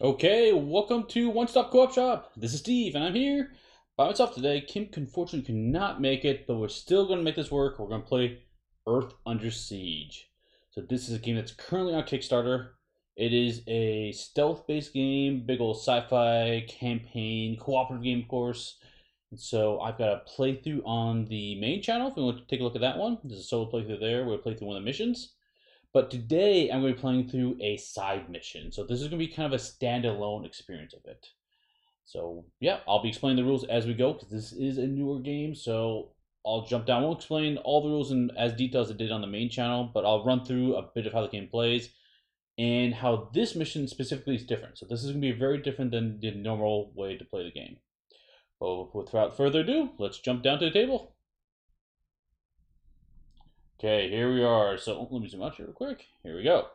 Okay, welcome to One Stop Co-op Shop. This is Steve, and I'm here by myself today. Kim unfortunately could not make it, but we're still going to make this work. We're going to play Earth Under Siege. So this is a game that's currently on Kickstarter. It is a stealth-based game, big old sci-fi campaign, cooperative game, of course. And so I've got a playthrough on the main channel. If you want to take a look at that one, there's a solo playthrough there. We'll play through one of the missions. But today I'm going to be playing through a side mission. So this is going to be kind of a standalone experience of it. So yeah, I'll be explaining the rules as we go because this is a newer game. So I'll jump down. I won't explain all the rules in as detail as I did on the main channel, but I'll run through a bit of how the game plays and how this mission specifically is different. So this is going to be very different than the normal way to play the game. But without further ado, let's jump down to the table. Okay, here we are. So let me zoom out here real quick. Here we go.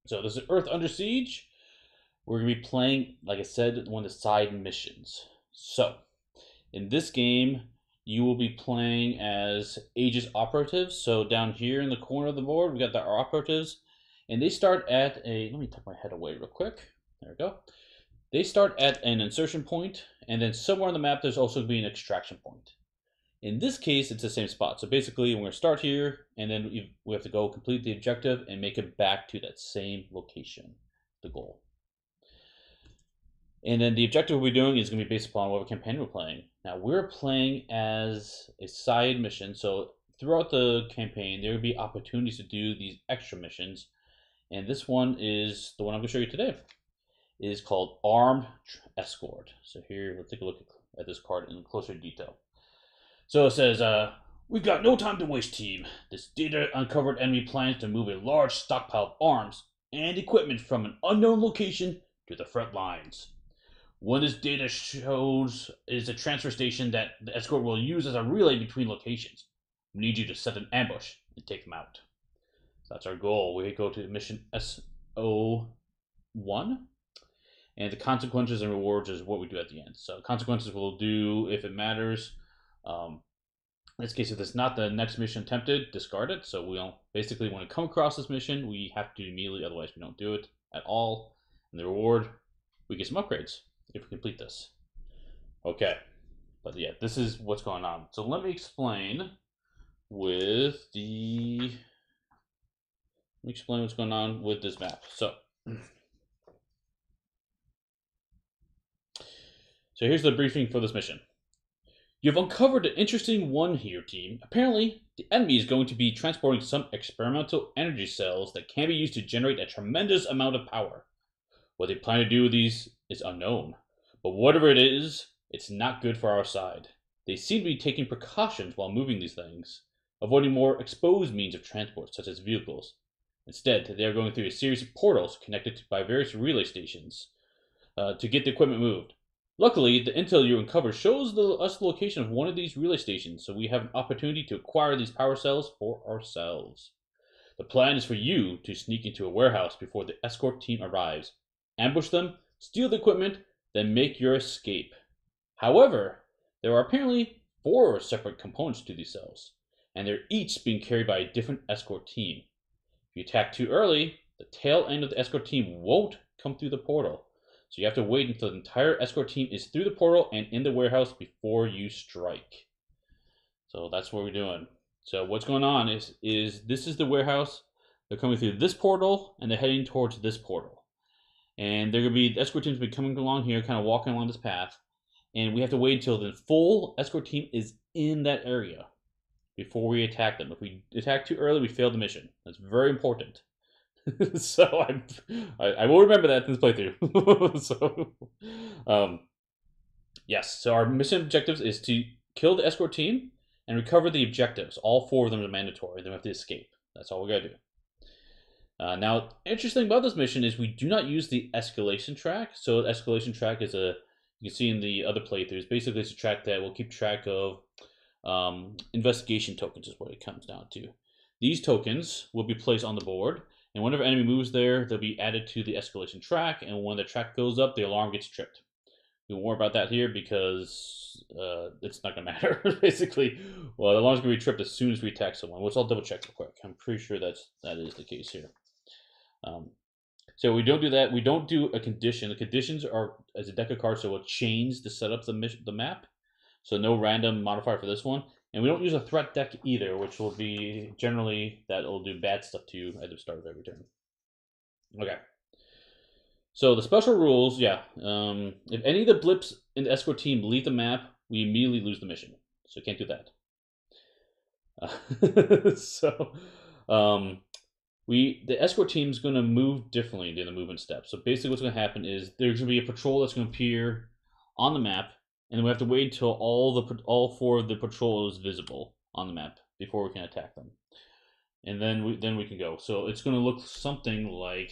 So this is Earth Under Siege. We're going to be playing, like I said, one of the side missions. So, in this game, you will be playing as AEGIS operatives. So down here in the corner of the board, we got the operatives. And they start at a, let me tuck my head away real quick. There we go. They start at an insertion point, and then somewhere on the map, there's also going to be an extraction point. In this case, it's the same spot. So basically, we're going to start here, and then we have to go complete the objective and make it back to that same location, the goal. And then the objective we'll be doing is going to be based upon whatever campaign we're playing. Now, we're playing as a side mission, so throughout the campaign, there will be opportunities to do these extra missions. And this one is the one I'm going to show you today. It is called Armed Escort. So here, let's take a look at this card in closer detail. So it says, we've got no time to waste, team. This data uncovered enemy plans to move a large stockpile of arms and equipment from an unknown location to the front lines. What this data shows is a transfer station that the escort will use as a relay between locations. We need you to set an ambush and take them out. So that's our goal. We go to mission SO1, and the consequences and rewards is what we do at the end. So consequences we'll do if it matters. In this case, if it's not the next mission attempted, discard it. So we'll basically, when we come across this mission, we have to do immediately, otherwise we don't do it at all. And the reward, we get some upgrades if we complete this. Okay, but yeah, this is what's going on. So let me explain with the. Let me explain what's going on with this map. So here's the briefing for this mission. You've uncovered an interesting one here, team. Apparently, the enemy is going to be transporting some experimental energy cells that can be used to generate a tremendous amount of power. What they plan to do with these is unknown, but whatever it is, it's not good for our side. They seem to be taking precautions while moving these things, avoiding more exposed means of transport, such as vehicles. Instead, they are going through a series of portals connected by various relay stations to get the equipment moved. Luckily, the intel you uncovered shows us the location of one of these relay stations, so we have an opportunity to acquire these power cells for ourselves. The plan is for you to sneak into a warehouse before the escort team arrives, ambush them, steal the equipment, then make your escape. However, there are apparently 4 separate components to these cells, and they're each being carried by a different escort team. If you attack too early, the tail end of the escort team won't come through the portal. So you have to wait until the entire escort team is through the portal and in the warehouse before you strike. So that's what we're doing. So what's going on is this is the warehouse. They're coming through this portal and they're heading towards this portal. And they're going to be, the escort team's been coming along here, kind of walking along this path. And we have to wait until the full escort team is in that area before we attack them. If we attack too early, we fail the mission. That's very important. So I will remember that in this playthrough. So, yes. So our mission objectives is to kill the escort team and recover the objectives. All 4 of them are mandatory. Then we have to escape. That's all we gotta do. Now, interesting about this mission is we do not use the escalation track. So the escalation track is you can see in the other playthroughs. Basically, it's a track that will keep track of investigation tokens is what it comes down to. These tokens will be placed on the board. And whenever enemy moves there, they'll be added to the escalation track. And when the track goes up, the alarm gets tripped. We won't worry about that here because it's not going to matter. Basically, well, the alarm's going to be tripped as soon as we attack someone, which I'll double check real quick. I'm pretty sure that is the case here. So we don't do that. We don't do a condition. The conditions are as a deck of cards, so we'll change to set up the map. So no random modifier for this one. And we don't use a threat deck either, which will be generally that will do bad stuff to you at the start of every turn. Okay. So the special rules, yeah. If any of the blips in the escort team leave the map, we immediately lose the mission. So you can't do that. The escort team is going to move differently than the movement steps. So basically, what's going to happen is there's going to be a patrol that's going to appear on the map, and we have to wait until all 4 of the patrol is visible on the map before we can attack them, and then we can go. So it's going to look something like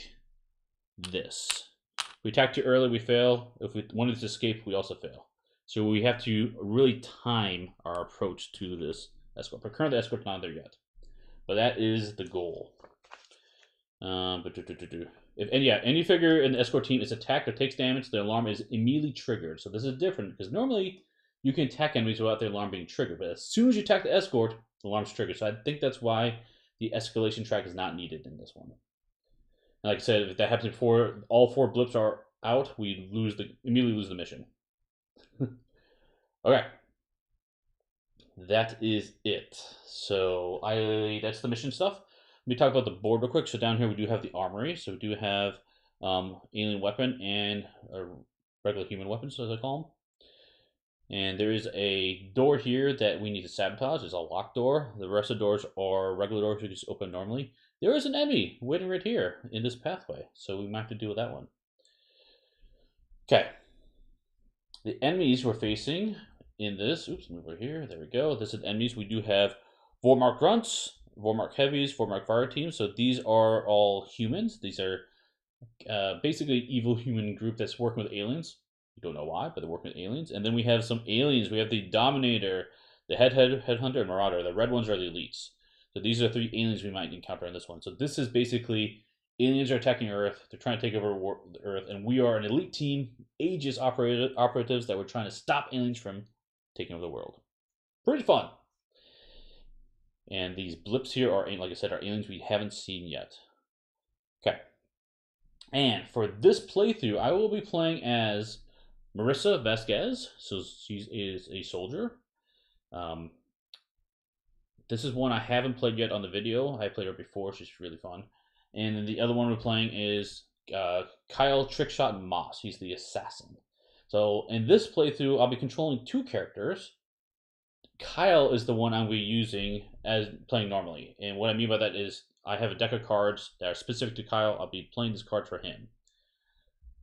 this. If we attack too early, we fail. If we wanted to escape, we also fail. So we have to really time our approach to this escort. But currently, the escort's not there yet. But that is the goal. If any figure in the escort team is attacked or takes damage, the alarm is immediately triggered. So this is different because normally you can attack enemies without the alarm being triggered, but as soon as you attack the escort, the alarm's triggered. So I think that's why the escalation track is not needed in this one. And like I said, if that happens before all 4 blips are out, we immediately lose the mission. Okay. That is it. So that's the mission stuff. Let me talk about the board real quick. So down here we do have the armory. So we do have alien weapon and a regular human weapon, so as I call them. And there is a door here that we need to sabotage. It's a locked door. The rest of the doors are regular doors we just open normally. There is an enemy waiting right here in this pathway, so we might have to deal with that one. Okay. The enemies we're facing in this, move over here. There we go. This is enemies. We do have Vormark grunts, Vormark heavies, Vormark fire teams. So these are all humans. These are basically evil human group that's working with aliens. We don't know why, but they're working with aliens. And then we have some aliens. We have the Dominator, the Headhunter, and Marauder. The red ones are the elites. So these are 3 aliens we might encounter in this one. So this is basically aliens are attacking Earth. They're trying to take over Earth, and we are an elite team, AEGIS operatives that we're trying to stop aliens from taking over the world. Pretty fun. And these blips here are, like I said, are aliens we haven't seen yet. Okay. And for this playthrough, I will be playing as Marissa Vasquez. So she is a soldier. This is one I haven't played yet on the video. I played her before. She's really fun. And then the other one we're playing is Kyle Trickshot Moss. He's the assassin. So in this playthrough, I'll be controlling 2 characters. Kyle is the one I'm going to be using as playing normally. And what I mean by that is I have a deck of cards that are specific to Kyle. I'll be playing this card for him.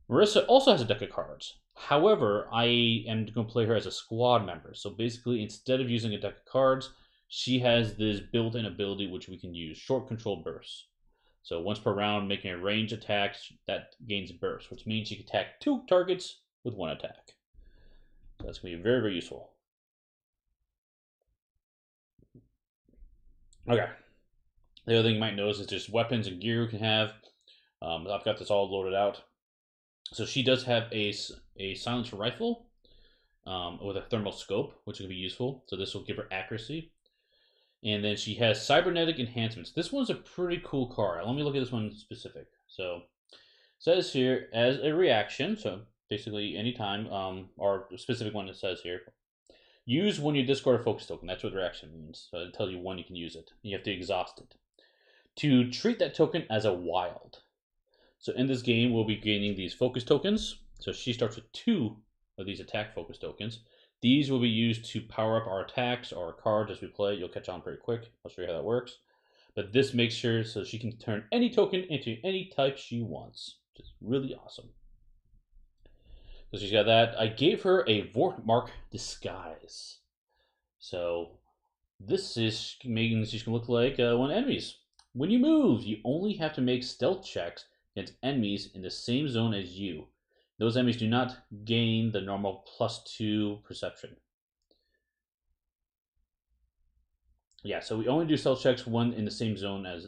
Marissa also has a deck of cards. However, I am going to play her as a squad member. So basically, instead of using a deck of cards, she has this built-in ability which we can use, short control bursts. So once per round, making a range attack, that gains burst, which means she can attack 2 targets with 1 attack. So that's going to be very, very useful. Okay. The other thing you might notice is just weapons and gear we can have. I've got this all loaded out. So she does have a silencer rifle with a thermal scope, which will be useful. So this will give her accuracy. And then she has cybernetic enhancements. This one's a pretty cool card. Let me look at this one specific. So it says here, as a reaction, so basically anytime, or a specific one it says here, use when you discard a focus token. That's what reaction means. So it'll tell you when you can use it. You have to exhaust it. To treat that token as a wild. So in this game, we'll be gaining these focus tokens. So she starts with 2 of these attack focus tokens. These will be used to power up our attacks or our cards as we play. You'll catch on pretty quick. I'll show you how that works. But this makes sure so she can turn any token into any type she wants, which is really awesome. So she's got that. I gave her a Vormark disguise. So this is making she's going to look like one of enemies. When you move, you only have to make stealth checks against enemies in the same zone as you. Those enemies do not gain the normal +2 perception. Yeah, so we only do stealth checks when in the same zone as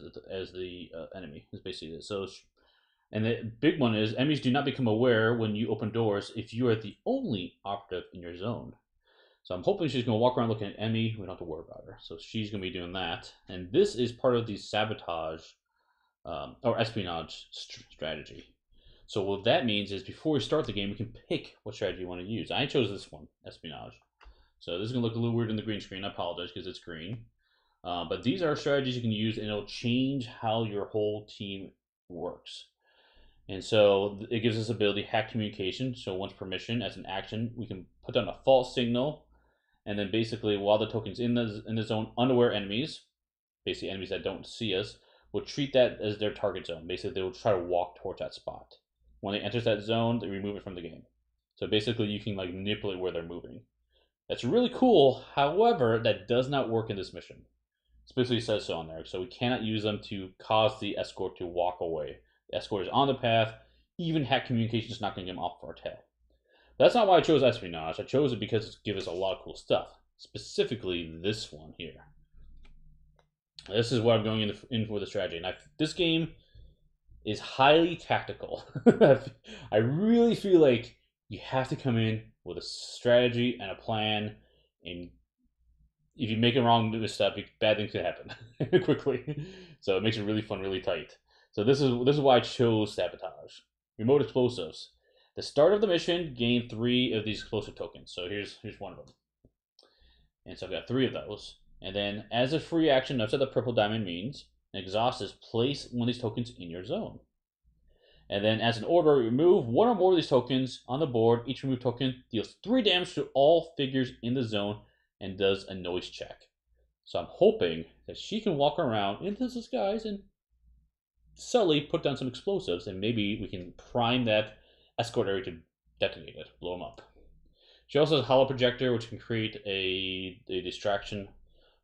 the enemy. Is basically this. So, and the big one is enemies do not become aware when you open doors if you are the only operative in your zone. So I'm hoping she's going to walk around looking at enemy. We don't have to worry about her. So she's going to be doing that. And this is part of the sabotage or espionage strategy. So what that means is before we start the game, we can pick what strategy you want to use. I chose this one, espionage. So this is going to look a little weird in the green screen. I apologize because it's green. But these are strategies you can use, and it'll change how your whole team works. And so it gives us ability hack communication. So once permission, as an action, we can put down a false signal, and then basically while the token's in the zone, unaware enemies, basically enemies that don't see us, will treat that as their target zone. Basically, they will try to walk towards that spot. When they enter that zone, they remove it from the game. So basically, you can like manipulate where they're moving. That's really cool. However, that does not work in this mission. It specifically says so on there. So we cannot use them to cause the escort to walk away. The escort is on the path. Even hack communication is not going to get them off our tail. But that's not why I chose espionage. I chose it because it gives us a lot of cool stuff. Specifically, this one here. This is what I'm going in for the strategy. And this game is highly tactical. I really feel like you have to come in with a strategy and a plan, and if you make a wrong misstep, bad things can happen quickly. So it makes it really fun, really tight. So this is why I chose sabotage. Remote explosives. The start of the mission, gain 3 of these explosive tokens. So here's one of them. And so I've got 3 of those. And then as a free action, notice what the purple diamond means. An exhaust is place one of these tokens in your zone. And then as an order, remove 1 or more of these tokens on the board. Each removed token deals 3 damage to all figures in the zone and does a noise check. So I'm hoping that she can walk around into the skies and subtly put down some explosives, and maybe we can prime that escort area to detonate it, blow them up. She also has a hollow projector, which can create a distraction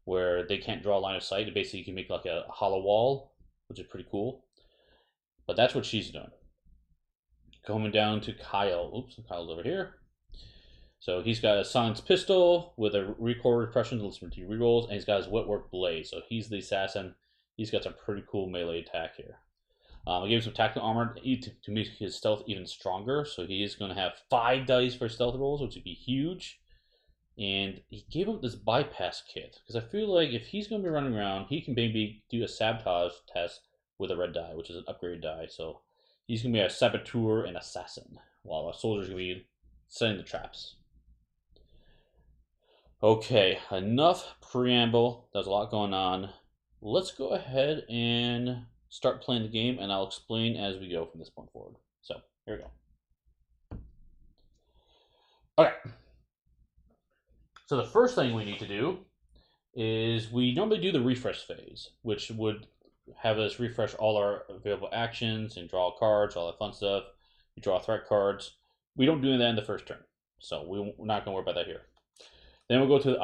where they can't draw a line of sight. And basically, you can make like a hollow wall, which is pretty cool. But that's what she's doing. Coming down to Kyle. Oops, Kyle's over here. So he's got a silenced pistol with a recoil repression to listen to rerolls, and he's got his wetwork blade. So he's the assassin. He's got some pretty cool melee attack here. I gave him some tactical armor to make his stealth even stronger. So he is going to have 5 dice for stealth rolls, which would be huge. And he gave him this bypass kit, because I feel like if he's going to be running around, he can maybe do a sabotage test with a red die, which is an upgraded die. So he's going to be a saboteur and assassin, while our soldiers going to be setting the traps. Okay, enough preamble. There's a lot going on. Let's go ahead and start playing the game, and I'll explain as we go from this point forward. So, here we go. Okay. So the first thing we need to do is we normally do the refresh phase, which would have us refresh all our available actions and draw cards, all that fun stuff. We draw threat cards. We don't do that in the first turn, so we're not going to worry about that here. Then we'll go to the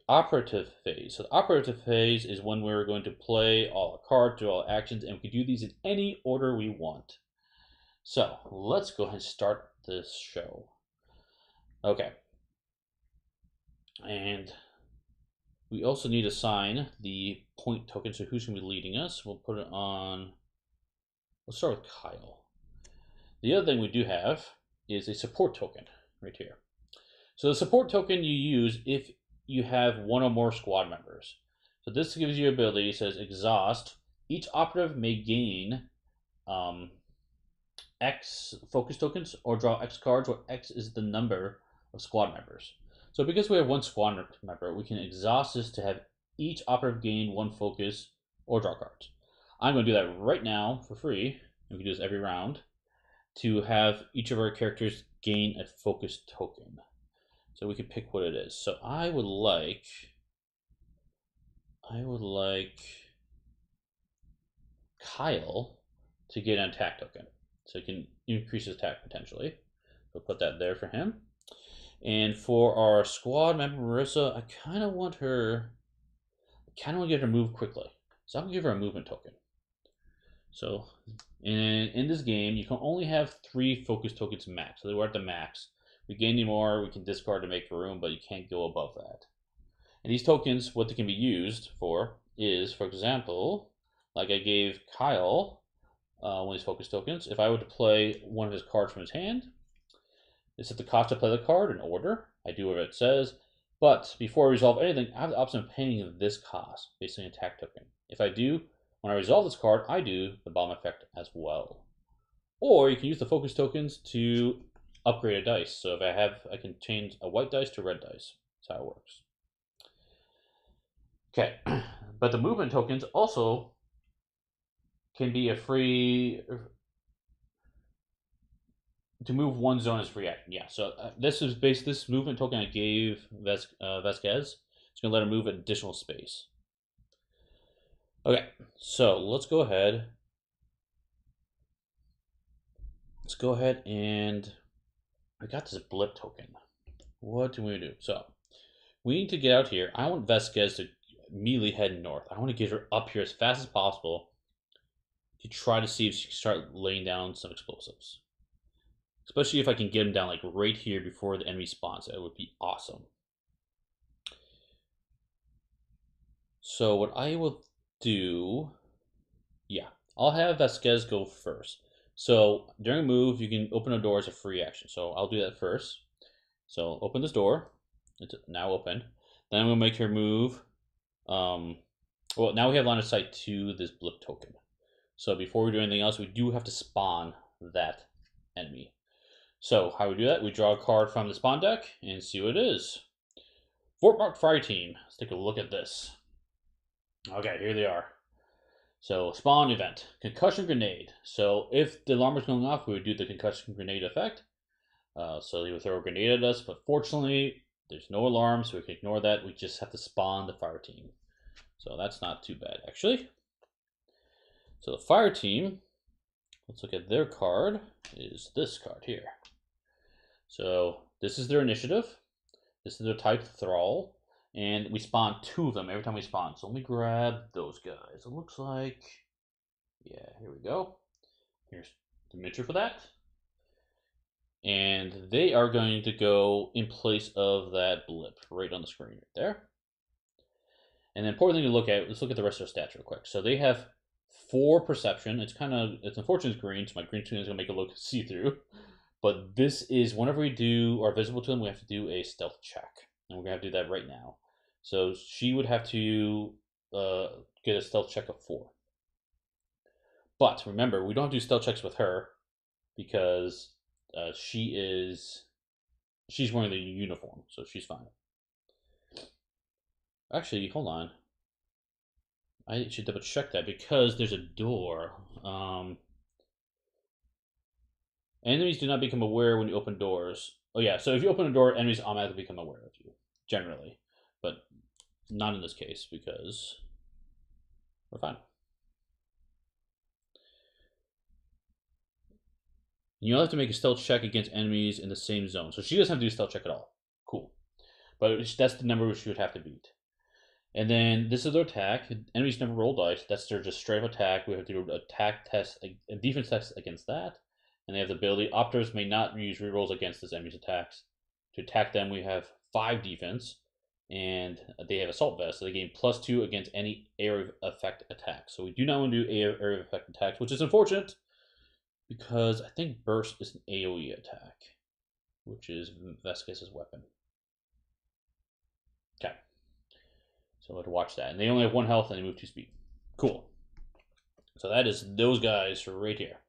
operative phase. So the operative phase is when we're going to play all our cards, do all our actions, and we can do these in any order we want. So let's go ahead and start this show. Okay. And we also need to assign the point token, so who's going to be leading us. We'll put it on, let's start with Kyle. The other thing we do have is a support token right here. So the support token you use if you have 1 or more squad members. So this gives you ability, it says exhaust. Each operative may gain X focus tokens or draw X cards, where X is the number of squad members. So because we have 1 squad member, we can exhaust this to have each operative gain 1 focus or draw cards. I'm going to do that right now for free. We can do this every round to have each of our characters gain a focus token. So we can pick what it is. So I would like Kyle to get an attack token, so he can increase his attack potentially. We'll put that there for him. And for our squad member Marissa, I kind of want to get her to move quickly. So I'm gonna give her a movement token. So in this game, you can only have 3 focus tokens max. So we're at the max. We gain any more, we can discard to make room, but you can't go above that. And these tokens, what they can be used for is, for example, like I gave Kyle one of these focus tokens. If I were to play one of his cards from his hand, it's at the cost to play the card in order. I do what it says, but before I resolve anything, I have the option of paying this cost, basically an attack token. If I do, When I resolve this card, I do the bomb effect as well. Or you can use the focus tokens to upgrade a dice. So if I can change a white dice to red dice. That's how it works. Okay, but the movement tokens also can be a free to move one zone is free action. Yeah, so this movement token I gave Vasquez. It's gonna let her move additional space. Okay, so let's go ahead. Let's go ahead and I got this blip token. What do we do? So we need to get out here. I want Vasquez to immediately head north. I want to get her up here as fast as possible to try to see if she can start laying down some explosives. Especially if I can get him down like right here before the enemy spawns. That would be awesome. So what I will do, yeah, I'll have Vasquez go first. So during a move, you can open a door as a free action. So I'll do that first. So open this door. It's now open. Then I'm gonna make her move. Well, now we have line of sight to this blip token. So before we do anything else, we do have to spawn that enemy. So how we do that? We draw a card from the spawn deck and see what it is. Fort Mark Fire Team. Let's take a look at this. Okay, here they are. So spawn event, concussion grenade. So if the alarm was going off, we would do the concussion grenade effect. So he would throw a grenade at us, but fortunately, there's no alarm, so we can ignore that. We just have to spawn the fire team. So that's not too bad, actually. So the fire team, let's look at their card, is this card here. So this is their initiative. This is their type Thrall. And we spawn 2 of them every time we spawn. So let me grab those guys. It looks like, yeah, here we go. Here's the miniature for that. And they are going to go in place of that blip right on the screen right there. And the important thing to look at, let's look at the rest of their stats real quick. So they have 4 perception. It's unfortunate it's green, so my green tune is gonna make it look see-through. But this is whenever we do are visible to them, we have to do a stealth check. And we're gonna have to do that right now. So she would have to get a stealth check of 4. But remember, we don't do stealth checks with her because she's wearing the uniform, so she's fine. Actually, hold on. I should double check that because there's a door. Enemies do not become aware when you open doors. Oh yeah, so if you open a door, enemies automatically become aware of you, generally. But not in this case because we're fine. You'll have to make a stealth check against enemies in the same zone. So she doesn't have to do a stealth check at all. Cool. But that's the number she would have to beat. And then this is their attack. Enemies never roll dice. That's their just straight up attack. We have to do an attack test, a defense test against that. And they have the ability, Opters may not use rerolls against this enemy's attacks. To attack them, we have 5 defense. And they have Assault Vest, so they gain +2 against any area of effect attack. So we do not want to do area of effect attacks, which is unfortunate. Because I think Burst is an AoE attack, which is Vasquez's weapon. Okay. So I have to watch that. And they only have 1 health and they move 2 speed. Cool. So that is those guys right here.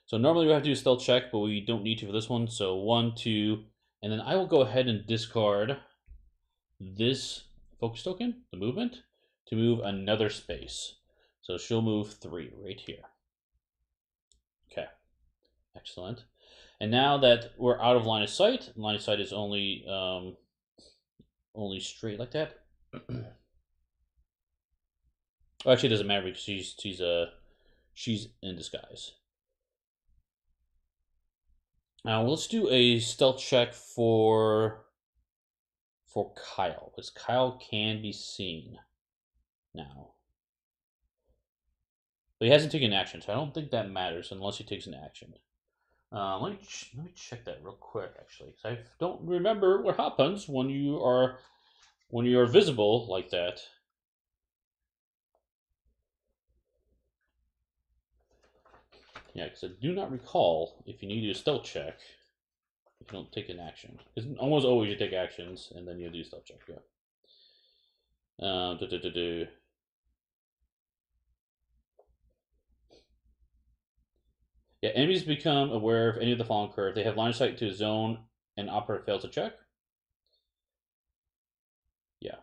So normally we have to do a stealth check, but we don't need to for this one. So 1, 2, and then I will go ahead and discard this focus token, the movement, to move another space. So she'll move 3 right here. Okay, excellent. And now that we're out of line of sight is only straight like that. Well, actually, it doesn't matter because she's in disguise. Now let's do a stealth check for Kyle, because Kyle can be seen now. But he hasn't taken action, so I don't think that matters unless he takes an action. Let me check that real quick, actually, because I don't remember what happens when you are visible like that. Yeah, because I do not recall if you need to do a stealth check if you don't take an action. Because almost always you take actions and then you do a stealth check. Yeah. Yeah, enemies become aware of any of the following curve. They have line of sight to a zone and operative fails to check. Yeah.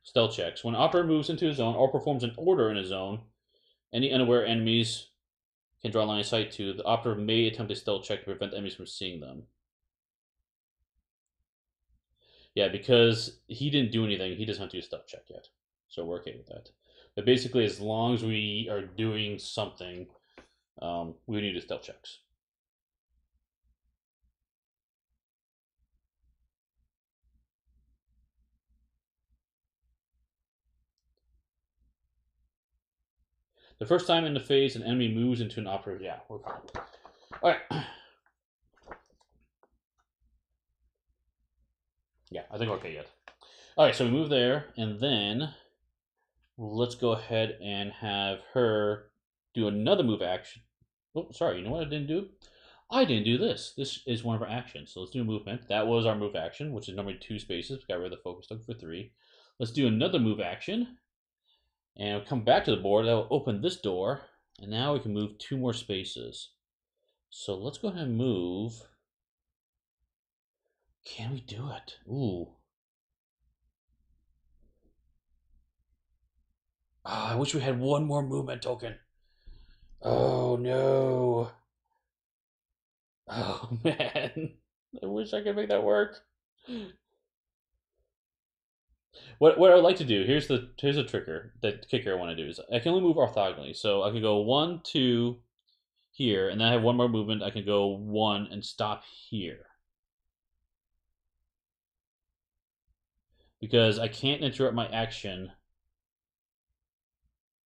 Stealth checks. When operative moves into a zone or performs an order in a zone, any unaware enemies can draw line of sight to. The operative may attempt a stealth check to prevent enemies from seeing them. Yeah, because he didn't do anything, he doesn't have to do a stealth check yet. So we're okay with that. But basically, as long as we are doing something, we need to stealth checks. The first time in the phase an enemy moves into an operative, yeah, we're fine. All right. Yeah, I think we're okay yet. All right, so we move there, and then let's go ahead and have her do another move action. Oh, sorry, you know what I didn't do? I didn't do this. This is one of our actions. So let's do a movement. That was our move action, which is normally 2 spaces. We got rid of the focus token for 3. Let's do another move action. And we'll come back to the board. That will open this door. And now we can move 2 more spaces. So let's go ahead and move. Can we do it? Ooh. Oh, I wish we had one more movement token. Oh no. Oh man. I wish I could make that work. What I would like to do, here's the kicker I want to do is I can only move orthogonally. So I can go 1, 2 here, and then I have one more movement. I can go 1 and stop here. Because I can't interrupt my action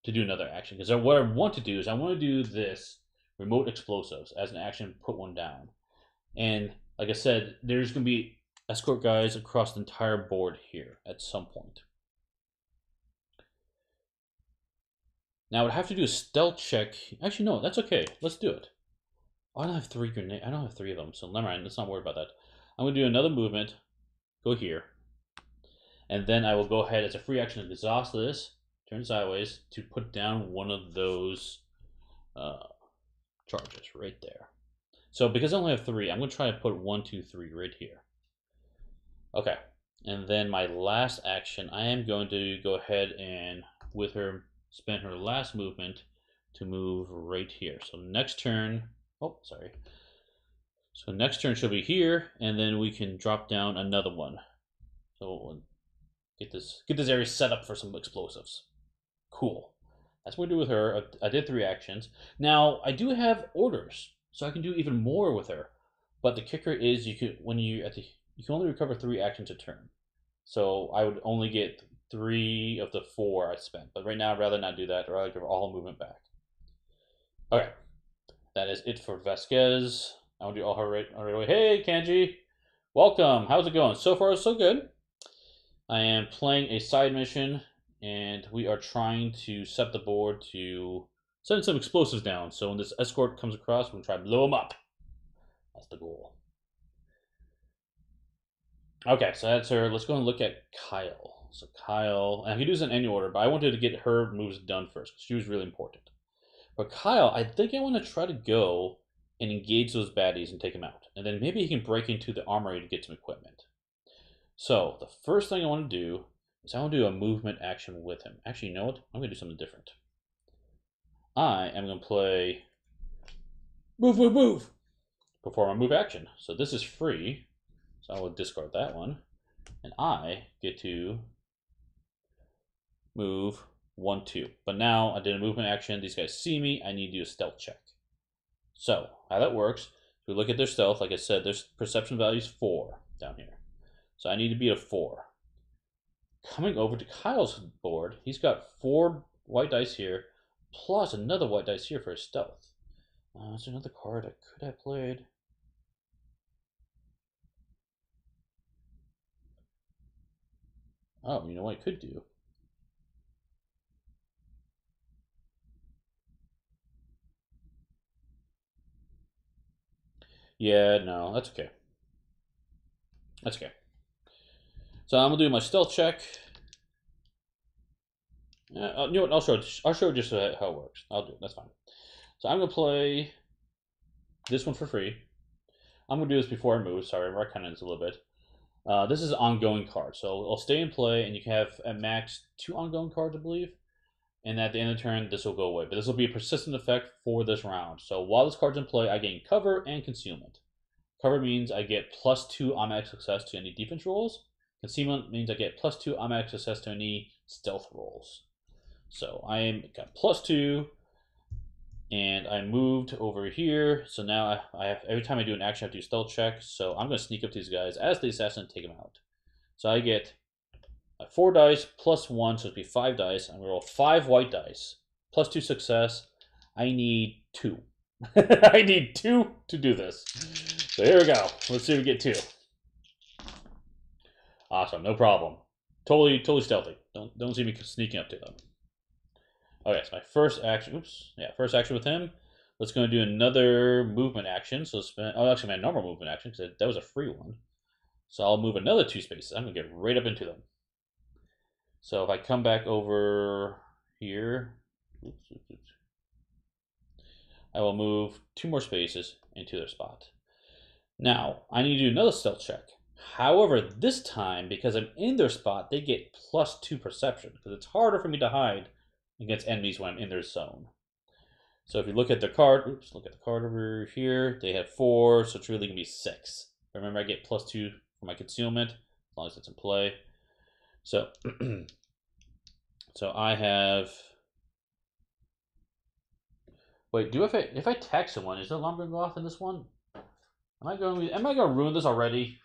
to do another action. Because what I want to do is I want to do this remote explosives as an action, put one down. And like I said, there's going to be escort guys across the entire board here at some point. Now I would have to do a stealth check. Actually, no, that's okay. Let's do it. Oh, I don't have 3 grenades. I don't have 3 of them, so never mind. Let's not worry about that. I'm going to do another movement. Go here. And then I will go ahead as a free action to exhaust this, turn sideways, to put down one of those charges right there. So because I only have 3, I'm going to try to put 1, 2, 3 right here. Okay. And then my last action, I am going to go ahead and, with her, spend her last movement to move right here. So next turn, oh, sorry. So next turn she'll be here, and then we can drop down another one. So we'll get this area set up for some explosives. Cool. That's what we do with her. I did 3 actions. Now I do have orders, so I can do even more with her. But the kicker is you can only recover 3 actions a turn. So I would only get 3 of the 4 I spent. But right now I'd rather not do that. I'd rather give all movement back. Okay. That is it for Vasquez. I'll do all her right away. Hey, Kanji. Welcome. How's it going? So far, so good. I am playing a side mission, and we are trying to set the board to send some explosives down. So when this escort comes across, we're going to try to blow them up. That's the goal. Okay, so that's her. Let's go and look at Kyle. So Kyle, and I can do this in any order, but I wanted to get her moves done first because she was really important. But Kyle, I think I want to try to go and engage those baddies and take them out. And then maybe he can break into the armory to get some equipment. So the first thing I want to do is I want to do a movement action with him. Actually, you know what? I'm going to do something different. I am going to play move, move, move before my move action. So this is free. So I will discard that one. And I get to move 1, 2. But now I did a movement action. These guys see me. I need to do a stealth check. So how that works, if we look at their stealth, like I said, their perception value is 4 down here. So I need to beat a 4. Coming over to Kyle's board, he's got 4 white dice here, plus another white dice here for his stealth. Is there another card I could have played? Oh, you know what I could do? Yeah, no, that's okay. That's okay. So I'm going to do my stealth check. You know what? I'll show just how it works. I'll do it. That's fine. So I'm gonna play this one for free. I'm gonna do this before I move. Sorry, I'm retconning this a little bit. This is an ongoing card, so I'll stay in play, and you can have at max 2 ongoing cards, I believe. And at the end of the turn, this will go away. But this will be a persistent effect for this round. So while this card's in play, I gain cover and concealment. Cover means I get +2 automatic success to any defense rolls. Concealment means I get +2 automatic success to any stealth rolls. So I got +2, and I moved over here. So now I have, every time I do an action, I have to do stealth check. So I'm going to sneak up to these guys as the assassin and take them out. So I get 4 dice +1, so it'd be 5 dice. I'm going to roll 5 white dice. +2 success. I need 2. I need 2 to do this. So here we go. Let's see if we get 2. Awesome, no problem. Totally stealthy. Don't see me sneaking up to them. Okay, so my first action. Oops, yeah, first action with him. Let's go and do another movement action. So spend. Oh, actually, my normal movement action because that was a free one. So I'll move another 2 spaces. I'm gonna get right up into them. So if I come back over here, I will move 2 more spaces into their spot. Now I need to do another stealth check. However, this time, because I'm in their spot, they get +2 perception because it's harder for me to hide against enemies when I'm in their zone. So if you look at the card, oops, look at the card over here, they have 4, so it's really gonna be 6. Remember, I get +2 for my concealment, as long as it's in play. So, so I have. Wait, if I attack someone, is the alarm going to go off in this one? Am I going to ruin this already?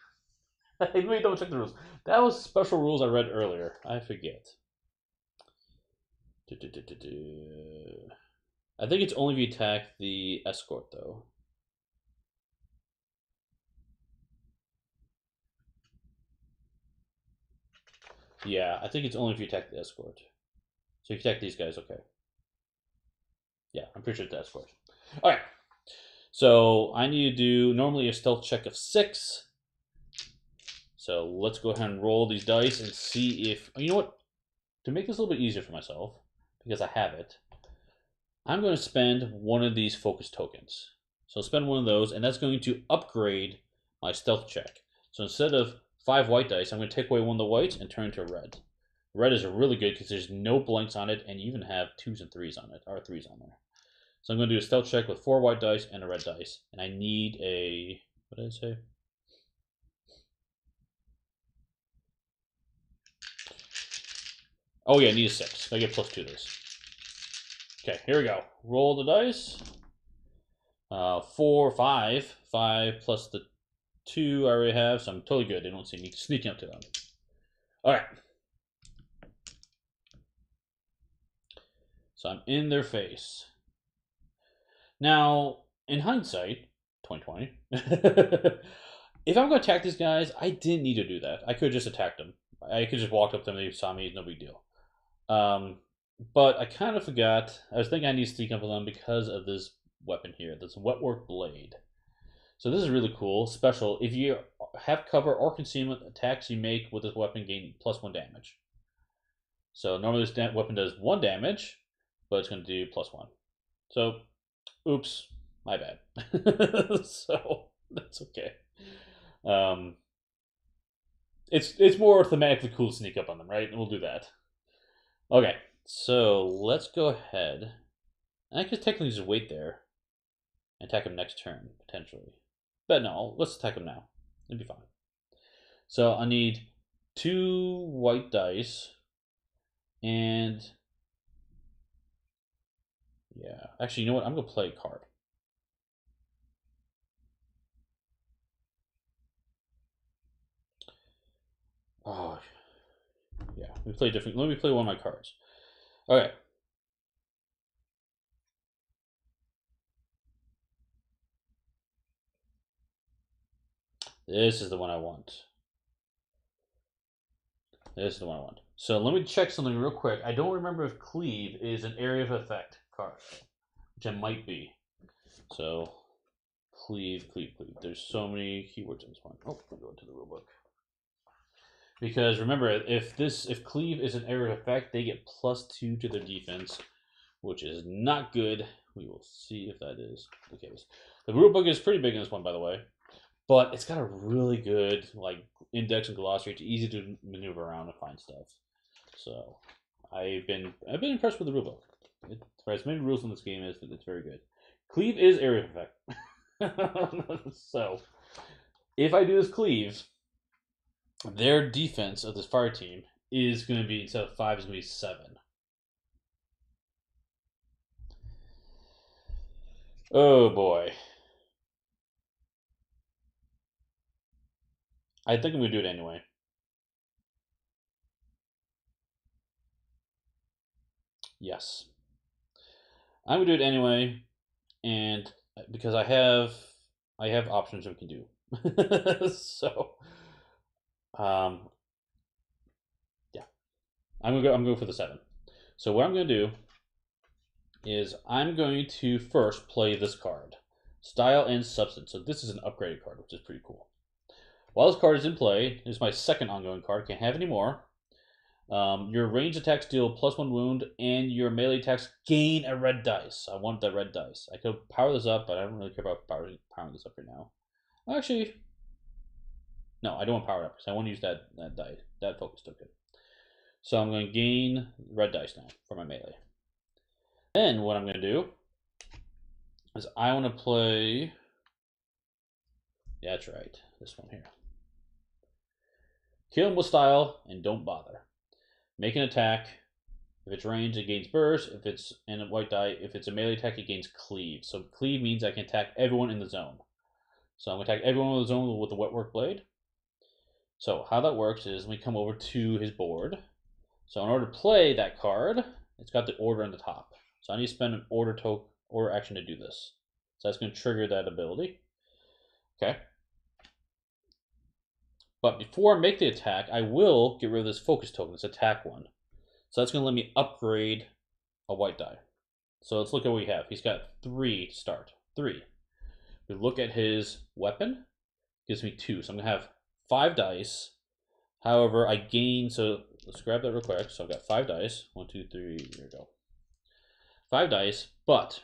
Let me double check the rules. That was special rules I read earlier. I forget. I think it's only if you attack the escort, though. Yeah, I think it's only if you attack the escort. So if you attack these guys, okay. Yeah, I'm pretty sure it's the escort. Alright. So I need to do normally a stealth check of 6. So let's go ahead and roll these dice and see if... You know what? To make this a little bit easier for myself, because I have it, I'm going to spend one of these focus tokens. So I'll spend one of those, and that's going to upgrade my stealth check. So instead of 5 white dice, I'm going to take away one of the whites and turn to red. Red is really good because there's no blanks on it, and you even have 2s and 3s on it, or 3s on there. So I'm going to do a stealth check with 4 white dice and a red dice. And I need a... What did I say? Oh yeah, I need a 6. I get +2 to this. Okay, here we go. Roll the dice. 4, 5. 5 plus the 2 I already have, so I'm totally good. They don't see me sneaking up to them. Alright. So I'm in their face. Now, in hindsight, 2020, if I'm going to attack these guys, I didn't need to do that. I could have just attacked them. I could just walk up to them, they saw me, no big deal. But I kind of forgot. I was thinking I need to sneak up on them because of this weapon here, this wetwork blade. So this is really cool. Special. If you have cover or concealment, attacks you make with this weapon gain +1 damage. So normally this weapon does 1 damage, but it's going to do +1. So, oops, my bad. So that's okay. It's more thematically cool to sneak up on them, right? And we'll do that. Okay, so let's go ahead. I could technically just wait there and attack him next turn, potentially. But no, let's attack him now. It'd be fine. So I need 2 white dice. And... yeah. Actually, you know what? I'm going to play a card. Oh, yeah. We play different. Let me play one of my cards. Okay. This is the one I want. This is the one I want. So let me check something real quick. I don't remember if Cleave is an area of effect card, which it might be. So Cleave. There's so many keywords in this one. Oh, I'll go into the rulebook. Because remember, if cleave is an area of effect, they get +2 to their defense, which is not good. We will see if that is the case. The rulebook is pretty big in this one, by the way, but it's got a really good like index and glossary. It's easy to maneuver around and find stuff. So I've been impressed with the rulebook. For as many rules in this game is that it's very good. Cleave is area of effect. So if I do this cleave, their defense of this fire team is going to be, instead of 5, is going to be 7. Oh boy. I think I'm going to do it anyway. Yes. I'm going to do it anyway, and because I have options we can do. So yeah. I'm gonna go for the 7. So what I'm gonna do is I'm going to first play this card, Style and Substance. So this is an upgraded card, which is pretty cool. While this card is in play, this is my second ongoing card. Can't have any more. Your ranged attacks deal +1 wound, and your melee attacks gain a red dice. I want that red dice. I could power this up, but I don't really care about powering this up right now. Actually, no, I don't want power up because I want to use that focus token. So I'm going to gain red dice now for my melee. Then what I'm going to do is I want to play. Yeah, that's right. This one here. Kill him with style and don't bother. Make an attack. If it's ranged, it gains burst. If it's in a white die, if it's a melee attack, it gains cleave. So cleave means I can attack everyone in the zone. So I'm going to attack everyone in the zone with the wetwork blade. So how that works is we come over to his board. So in order to play that card, it's got the order on the top. So I need to spend an order action to do this. So that's going to trigger that ability. Okay. But before I make the attack, I will get rid of this focus token, this attack one. So that's going to let me upgrade a white die. So let's look at what we have. He's got 3 to start. 3. We look at his weapon. Gives me 2. So I'm going to have 5 dice. However, I gain, so let's grab that real quick. So I've got 5 dice. 1, 2, 3, here we go. 5 dice, but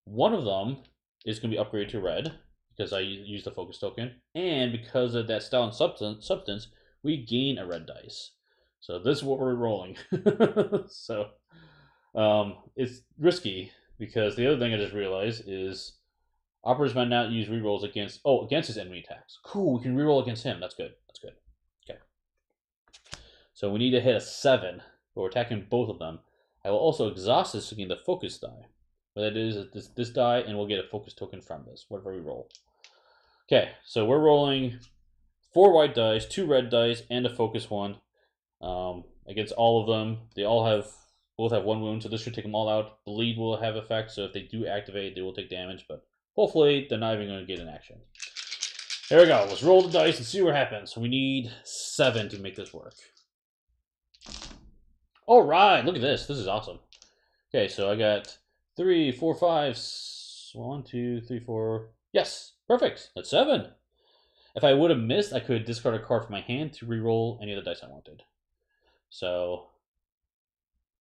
one of them is going to be upgraded to red because I use the focus token, and because of that style and substance, we gain a red dice. So this is what we're rolling. So it's risky because the other thing I just realized is operators might not use rerolls against his enemy attacks. Cool, we can reroll against him. That's good. That's good. Okay. So we need to hit a 7, but we're attacking both of them. I will also exhaust this to gain the focus die. What that is this die, and we'll get a focus token from this, whatever we roll. Okay, so we're rolling 4 white dice, 2 red dice, and a focus one. Against all of them, they both have 1 wound, so this should take them all out. Bleed will have effect, so if they do activate, they will take damage, but hopefully they're not even going to get an action. There we go. Let's roll the dice and see what happens. We need 7 to make this work. All right, look at this. This is awesome. Okay, so I got 3, 4, 5, 1, 2, 3, 4. Yes, perfect. That's 7. If I would have missed, I could discard a card from my hand to re-roll any of the dice I wanted. So,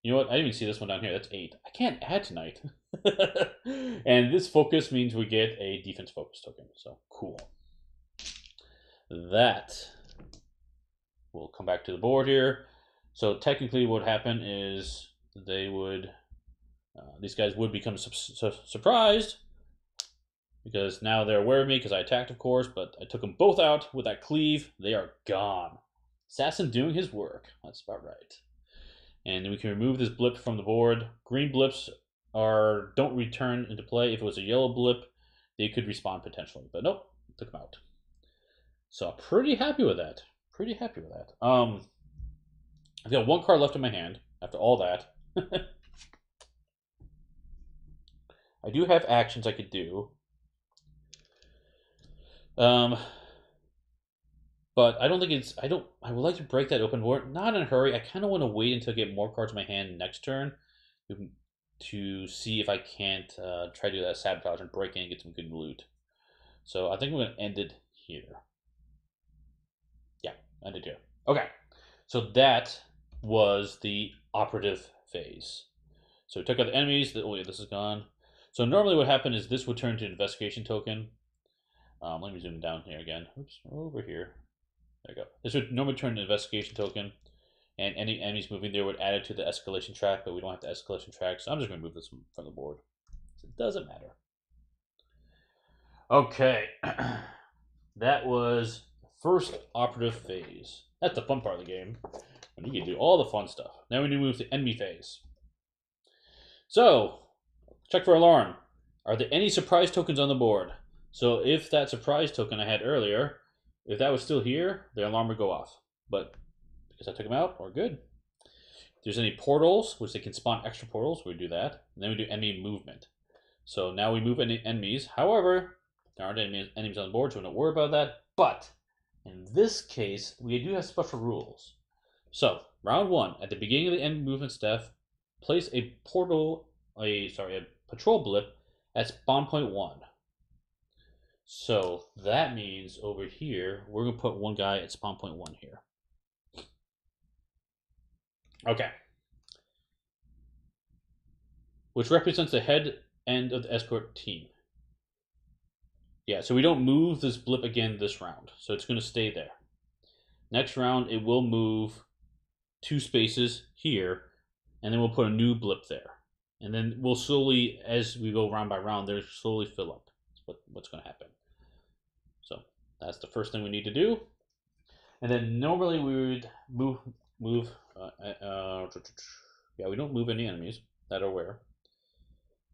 you know what? I didn't even see this one down here. That's 8. I can't add tonight. And this focus means we get a defense focus token. So, cool. That will come back to the board here. So technically what would happen is they would, these guys would become surprised because now they're aware of me because I attacked, of course, but I took them both out with that cleave. They are gone. Assassin doing his work. That's about right. And then we can remove this blip from the board. Green blips don't return into play. If it was a yellow blip, they could respawn potentially, but nope, took them out. So pretty happy with that. Pretty happy with that. I've got 1 card left in my hand after all that. I do have actions I could do. But I don't think it's, I would like to break that open board. Not in a hurry. I kind of want to wait until I get more cards in my hand next turn to see if I can't try to do that sabotage and break in and get some good loot. So I think I'm going to end it here. Yeah, end it here. Okay, so that was the operative phase. So we took out the enemies. Oh yeah, this is gone. So normally what happened is this would turn to an investigation token. Let me zoom down here again. Oops, over here. There you go. This would normally turn to an investigation token, and any enemies moving there would add it to the escalation track, but we don't have the escalation track, so I'm just going to move this from the board. So it doesn't matter. Okay. That was the first operative phase. That's the fun part of the game. And you can do all the fun stuff. Now we need to move to enemy phase. So, check for alarm. Are there any surprise tokens on the board? So if that surprise token I had earlier, if that was still here, the alarm would go off. But because I took them out, we're good. If there's any portals, which they can spawn extra portals, we do that. And then we do enemy movement. So now we move any enemies. However, there aren't any enemies on the board, so we don't worry about that. But in this case, we do have special rules. So, round one, at the beginning of the enemy movement step, place a patrol blip at spawn point 1. So that means over here, we're gonna put one guy at spawn point 1 here. Okay. Which represents the head end of the escort team. Yeah, so we don't move this blip again this round. So it's gonna stay there. Next round, it will move 2 spaces here, and then we'll put a new blip there. And then we'll slowly, as we go round by round, they'll slowly fill up. That's what's going to happen. So that's the first thing we need to do. And then normally we would move. Yeah, we don't move any enemies that are aware.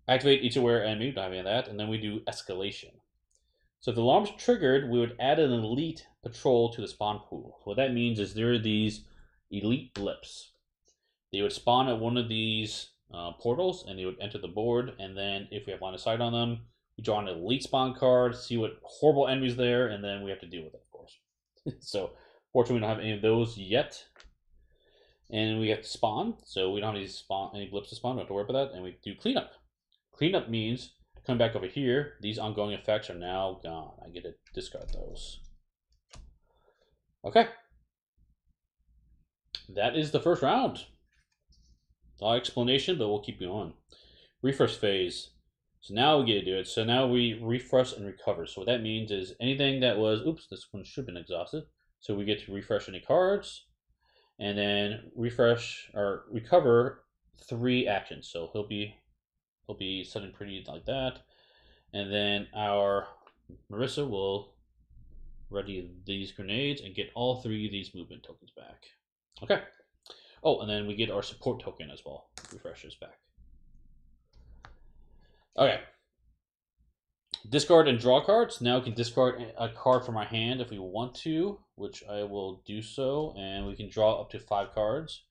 Activate each aware enemy, don't have any of that, and then we do escalation. So if the alarm's triggered, we would add an elite patrol to the spawn pool. So what that means is there are these elite blips. They would spawn at one of these portals, and they would enter the board. And then, if we have line of sight on them, we draw an elite spawn card, see what horrible enemies there, and then we have to deal with it, of course. So, fortunately, we don't have any of those yet. And we have to spawn, so we don't have any blips to spawn. We don't have to worry about that. And we do cleanup. Cleanup means come back over here. These ongoing effects are now gone. I get to discard those. Okay. That is the first round. A lot of explanation, but we'll keep going. Refresh phase. So now we get to do it. So now we refresh and recover. So what that means is anything that was, oops, this one should have been exhausted. So we get to refresh any cards, and then refresh or recover 3 actions. So he'll be setting pretty like that. And then our Marissa will ready these grenades and get all 3 of these movement tokens back. Okay. Oh, and then we get our support token as well. Refreshes back. Okay. Discard and draw cards. Now we can discard a card from our hand if we want to, which I will do so. And we can draw up to 5 cards.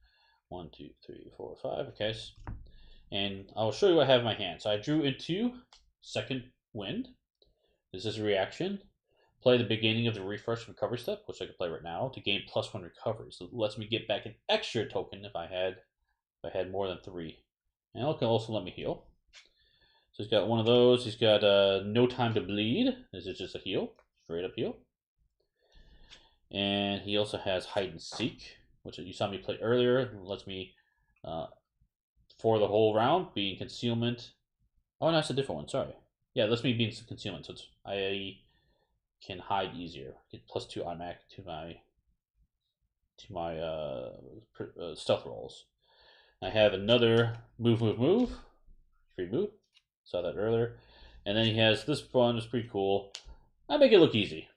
1, 2, 3, 4, 5. Okay. And I will show you what I have in my hand. So I drew into Second Wind. This is a reaction. Play the beginning of the refresh recovery step, which I can play right now, to gain +1 recovery. So it lets me get back an extra token if I had more than 3. And it can also let me heal. So he's got one of those. He's got no time to bleed. This is just a heal, straight up heal. And he also has hide and seek, which you saw me play earlier. It lets me for the whole round be in concealment. Oh, no, that's a different one. Sorry. Yeah, it lets me be in concealment, so I can hide easier. Get +2 automatic to my stealth rolls. I have another move, free move. Saw that earlier. And then he has this one. It's pretty cool. I make it look easy.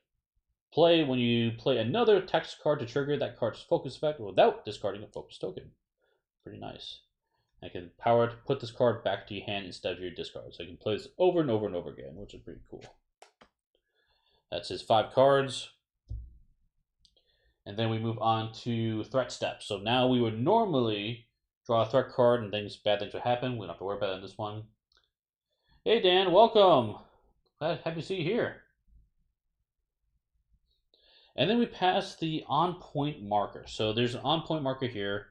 When you play another text card to trigger that card's focus effect without discarding a focus token. Pretty nice. I can power it, put this card back to your hand instead of your discard. So I can play this over and over and over again, which is pretty cool. That's his 5 cards. And then we move on to threat steps. So now we would normally draw a threat card and bad things would happen. We don't have to worry about it in this one. Hey Dan, welcome. Happy to see you here. And then we pass the on-point marker. So there's an on-point marker here.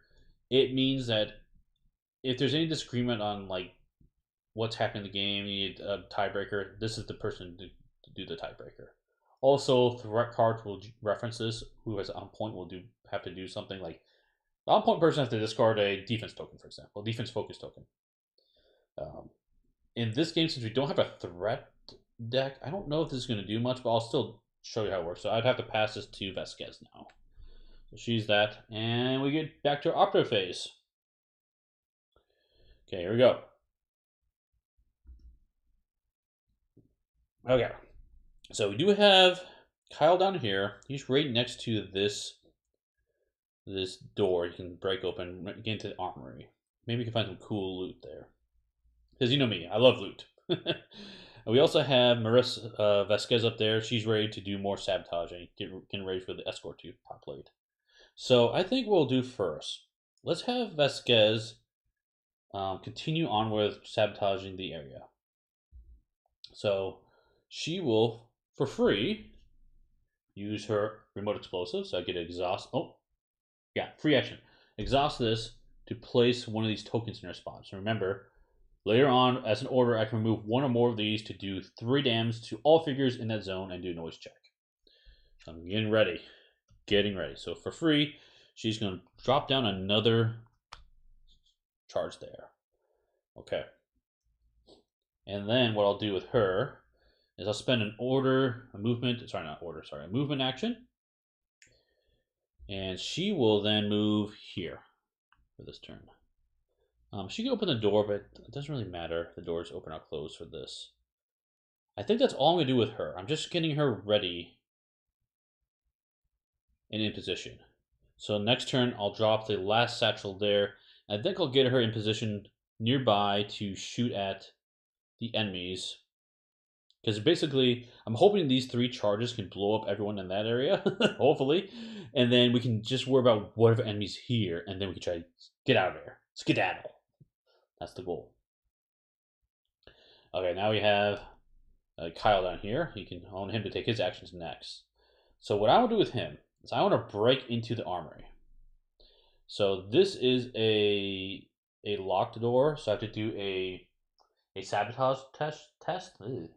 It means that if there's any disagreement on like what's happening in the game, you need a tiebreaker, this is the person to do the tiebreaker. Also, threat cards will reference this. Who has on point will do have to do something like the on-point person has to discard a defense token, for example, defense focus token. In this game, since we don't have a threat deck, I don't know if this is going to do much, but I'll still show you how it works. So I'd have to pass this to Vasquez now. So she's that, and we get back to our operative phase. Okay, here we go. Okay, so we do have Kyle down here. He's right next to this door. You can break open, get into the armory. Maybe you can find some cool loot there. Because you know me, I love loot. We also have Marissa Vasquez up there. She's ready to do more sabotaging, getting ready for the escort to populate. So I think what we'll do first, let's have Vasquez continue on with sabotaging the area. So she will, for free, use her remote explosive. So I get exhaust. Oh, yeah, free action. Exhaust this to place one of these tokens in her spot. So remember, later on, as an order, I can remove one or more of these to do 3 damage to all figures in that zone and do a noise check. So I'm getting ready. So for free, she's going to drop down another charge there. Okay. And then what I'll do with her is I'll spend a movement action. And she will then move here for this turn. She can open the door, but it doesn't really matter if the doors open or close for this. I think that's all I'm going to do with her. I'm just getting her ready and in position. So next turn, I'll drop the last satchel there. I think I'll get her in position nearby to shoot at the enemies. Because basically, I'm hoping these 3 charges can blow up everyone in that area, hopefully. And then we can just worry about whatever enemies here, and then we can try to get out of there. Skedaddle. That's the goal. Okay, now we have Kyle down here. You can own him to take his actions next. So what I will do with him is I want to break into the armory. So this is a locked door, so I have to do a sabotage test. Ugh.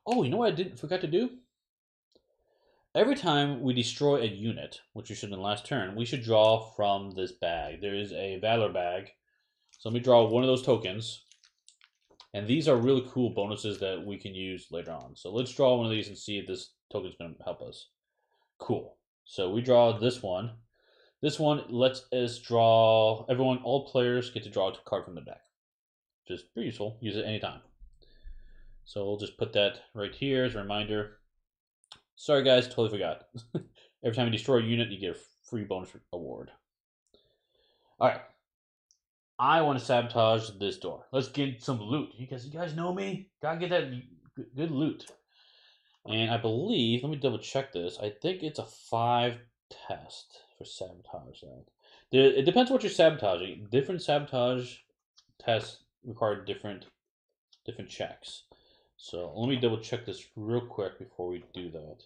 Oh, you know what I forgot to do? Every time we destroy a unit, which we should in the last turn, we should draw from this bag. There is a Valor bag. So let me draw one of those tokens. And these are really cool bonuses that we can use later on. So let's draw one of these and see if this token is going to help us. Cool. So we draw this one. This one lets us draw, all players get to draw a card from the deck. Just pretty useful. Use it anytime. So we'll just put that right here as a reminder. Sorry guys, totally forgot. Every time you destroy a unit, you get a free bonus award. Alright. I want to sabotage this door. Let's get some loot. You guys know me. Gotta get that good loot. And I believe, let me double check this. I think it's a 5 test for sabotage. It depends what you're sabotaging. Different sabotage tests require different checks. So let me double check this real quick before we do that.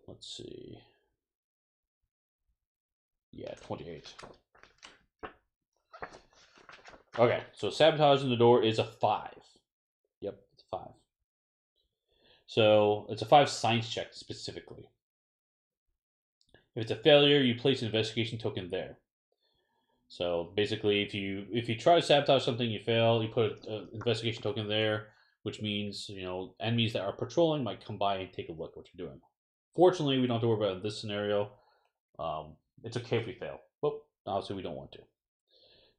Let's see. Yeah, 28. Okay, so sabotaging the door is a 5. Yep, it's a 5. So it's a 5 science check specifically. If it's a failure, you place an investigation token there. So basically, if you try to sabotage something, you fail, you put an investigation token there, which means enemies that are patrolling might come by and take a look at what you're doing. Fortunately, we don't have to worry about this scenario. It's okay if we fail, but obviously we don't want to.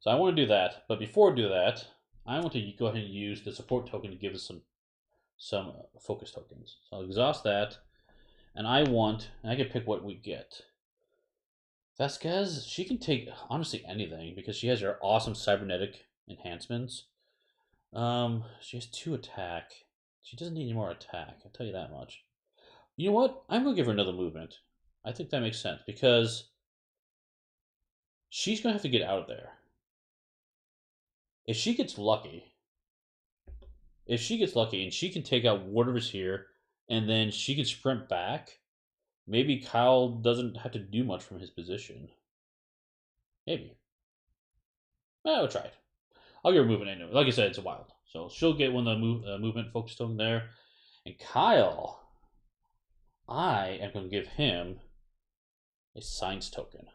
So I want to do that, but before I do that, I want to go ahead and use the support token to give us some focus tokens. So I'll exhaust that, and I can pick what we get. Vasquez, she can take honestly anything because she has her awesome cybernetic enhancements. She has 2 attack. She doesn't need any more attack, I'll tell you that much. You know what? I'm gonna give her another movement. I think that makes sense because she's gonna have to get out of there. If she gets lucky and she can take out whatever's here, and then she can sprint back, maybe Kyle doesn't have to do much from his position. Maybe. We'll try it. I'll give her movement anyway. Like I said, it's a wild. So she'll get one of the movement focus token there. And Kyle, I am going to give him a science token.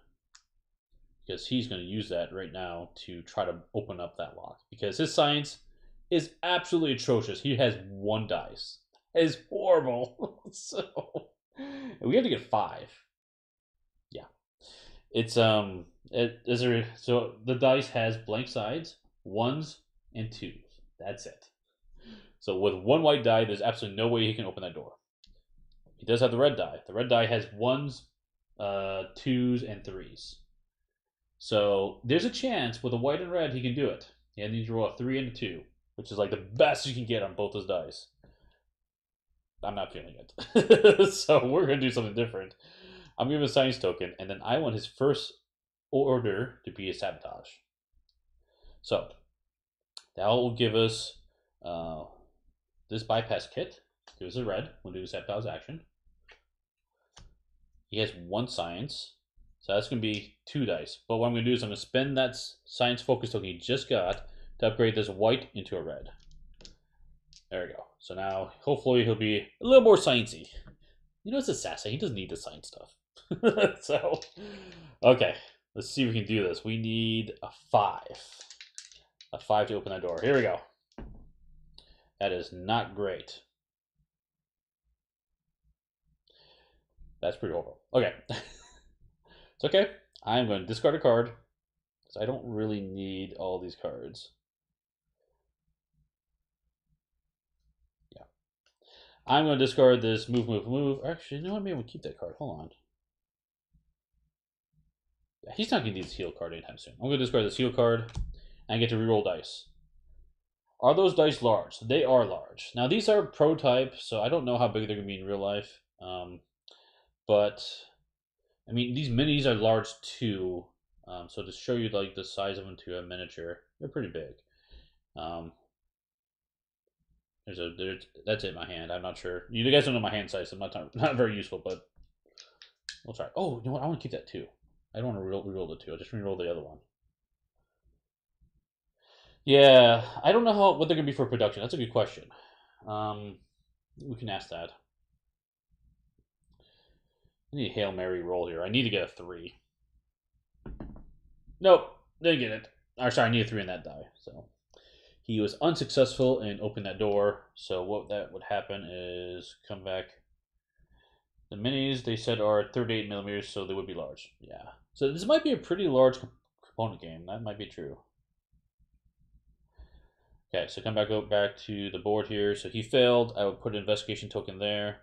Because he's going to use that right now to try to open up that lock. Because his science is absolutely atrocious. He has 1 dice. It is horrible. So we have to get 5. Yeah. It's so the dice has blank sides, 1s, and 2s. That's it. So with 1 white die, there's absolutely no way he can open that door. He does have the red die. The red die has 1s, 2s, and 3s. So there's a chance with a white and red he can do it. He needs to roll a 3 and a 2, which is like the best you can get on both those dice. I'm not feeling it. So we're going to do something different. I'm giving him a science token, and then I want his first order to be a sabotage. So that will give us this bypass kit. Give us a red. We'll do a sabotage action. He has 1 science. So that's going to be 2 dice. But what I'm going to do is I'm going to spend that science focus token he just got to upgrade this white into a red. There we go. So now, hopefully, he'll be a little more sciencey. You know, it's assassin. He doesn't need the science stuff. So, okay. Let's see if we can do this. We need a 5. A 5 to open that door. Here we go. That is not great. That's pretty horrible. Okay. It's okay. I'm going to discard a card. Because I don't really need all these cards. I'm going to discard this move. Actually, you know what? Maybe we'll keep that card. Hold on. Yeah, he's not going to need this heal card anytime soon. I'm going to discard this heal card and get to reroll dice. Are those dice large? They are large. Now, these are prototype, so I don't know how big they're going to be in real life. But, I mean, these minis are large too. So to show you like the size of them to a miniature, they're pretty big. That's it in my hand. I'm not sure. You guys don't know my hand size, so I'm not very useful, but we'll try. Oh, you know what? I want to keep that 2. I don't want to reroll the 2. I'll just reroll the other one. Yeah, I don't know what they're going to be for production. That's a good question. We can ask that. I need a Hail Mary roll here. I need to get a 3. Nope, didn't get it. Or sorry, I need a 3 in that die. So he was unsuccessful in opening that door. So what that would happen is come back. The minis they said are 38 millimeters, so they would be large. Yeah. So this might be a pretty large component game. That might be true. Okay, so come back to the board here. So he failed. I would put an investigation token there,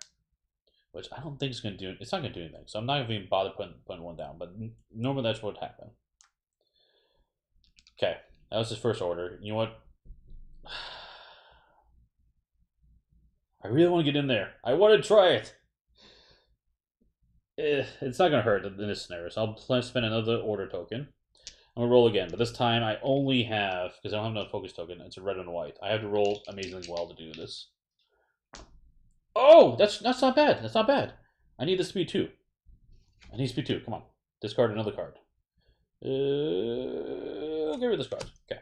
which I don't think it's going to do. It's not going to do anything. So I'm not even bother putting 1 down. But normally that's what would happen. Okay, that was his first order. You know what? I really want to get in there. I want to try it. It's not going to hurt in this scenario. So I'll spend another order token. I'm going to roll again, but this time I only have, because I don't have another focus token, it's a red and white. I have to roll amazingly well to do this. Oh, that's not bad. That's not bad. I need this to be 2. I need this to be 2. Come on. Discard another card. Get rid of this card. Okay.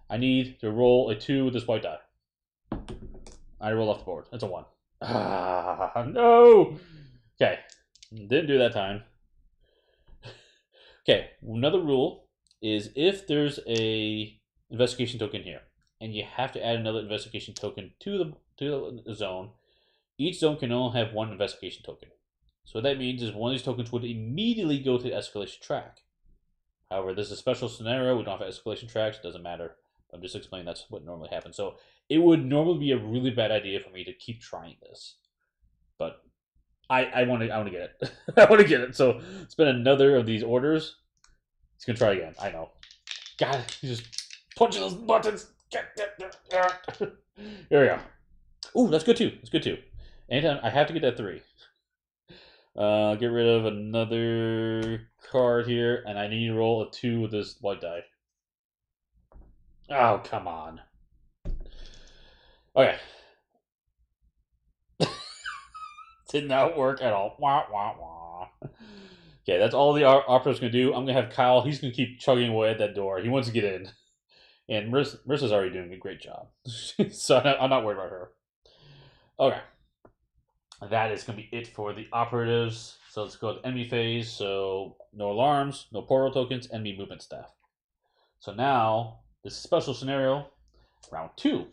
I need to roll a 2 with this white die. I roll off the board. That's a 1. Ah, no! Okay. Didn't do that time. Okay, another rule is if there's a investigation token here, and you have to add another investigation token to the zone, each zone can only have 1 investigation token. So what that means is one of these tokens would immediately go to the escalation track. However, this is a special scenario. We don't have escalation tracks. It doesn't matter. I'm just explaining that's what normally happens. So it would normally be a really bad idea for me to keep trying this, but I want to get it. I want to get it. So spend another of these orders. He's gonna try again. I know. God, he's just punching those buttons. Here we go. Ooh, that's good too. That's good too. Anytime I have to get that 3. Get rid of another card here, and I need to roll a 2 with this white die. Oh, come on. Okay. Did not work at all. Wah, wah, wah. Okay, that's all the operative's going to do. I'm going to have Kyle. He's going to keep chugging away at that door. He wants to get in. And Marissa's already doing a great job. So I'm not worried about her. Okay. That is going to be it for the operatives. So let's go to enemy phase. So no alarms, no portal tokens, enemy movement staff. So now this special scenario, round 2.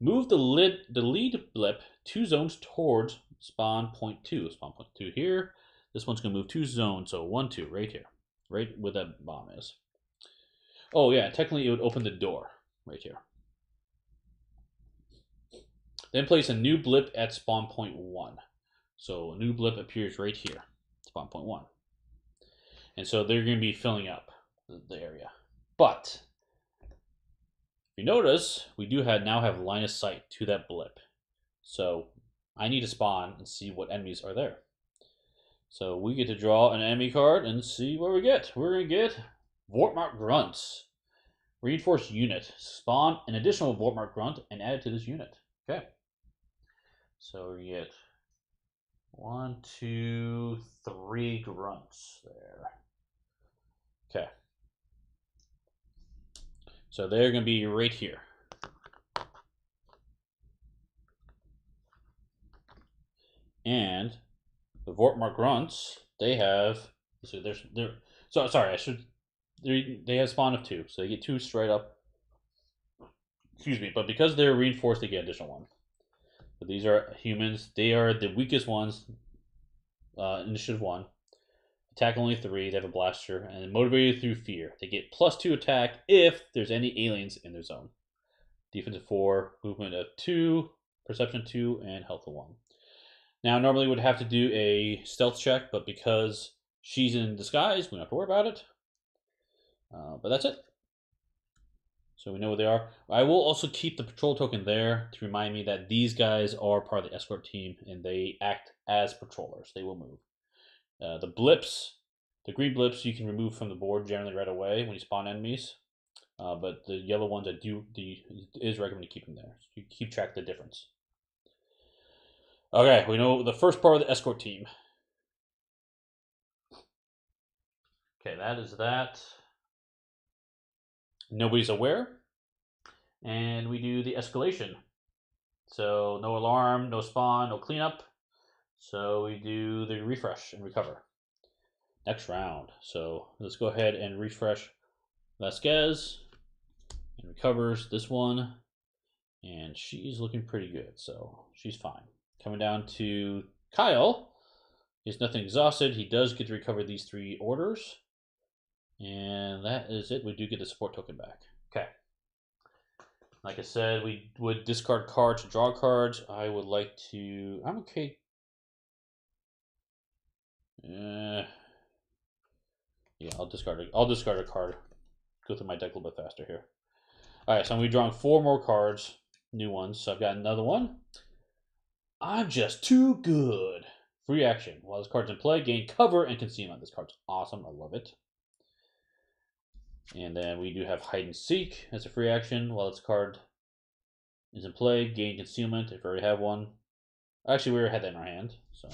Move the lead blip 2 zones towards spawn point 2. Spawn point 2 here. This one's gonna move 2 zones, so 1, 2, right here, right where that bomb is. Oh yeah, technically it would open the door right here. Then place a new blip at spawn point 1. So a new blip appears right here, spawn point 1. And so they're going to be filling up the area. But if you notice, we do now have line of sight to that blip. So I need to spawn and see what enemies are there. So we get to draw an enemy card and see what we get. We're going to get Vortmark Grunts. Reinforced unit. Spawn an additional Vortmark Grunt and add it to this unit. Okay. So we get 1, 2, 3 grunts there. Okay. So they're going to be right here. And the Vortmark grunts, they have they have spawn of 2, so they get 2 straight up. Excuse me, but because they're reinforced, they get additional 1. But these are humans. They are the weakest ones. Initiative 1. Attack only 3. They have a blaster. And motivated through fear. They get +2 attack if there's any aliens in their zone. Defense of 4. Movement of 2. Perception 2. And health of 1. Now, normally would have to do a stealth check, but because she's in disguise, we don't have to worry about it. But that's it. So we know what they are. I will also keep the patrol token there to remind me that these guys are part of the escort team and they act as patrollers. They will move. The blips, the green blips, you can remove from the board generally right away when you spawn enemies. But the yellow ones, it is recommended to keep them there. So you keep track of the difference. Okay, we know the first part of the escort team. Okay, that is that. Nobody's aware. And we do the escalation. So no alarm, no spawn, no cleanup. So we do the refresh and recover. Next round. So let's go ahead and refresh Vasquez. And recovers this one. And she's looking pretty good, so she's fine. Coming down to Kyle. He's nothing exhausted. He does get to recover these 3 orders. And that is it. We do get the support token back. Okay. Like I said, we would discard cards to draw cards. I would like to... I'm okay. Yeah, I'll discard it. I'll discard a card. Go through my deck a little bit faster here. Alright, so I'm going to be drawing 4 more cards. New ones. So I've got another one. I'm just too good. Free action. While this card's in play, gain cover and concealment. This card's awesome. I love it. And then we do have hide and seek as a free action. While this card is in play, gain concealment if we already have one. Actually, we already had that in our hand. So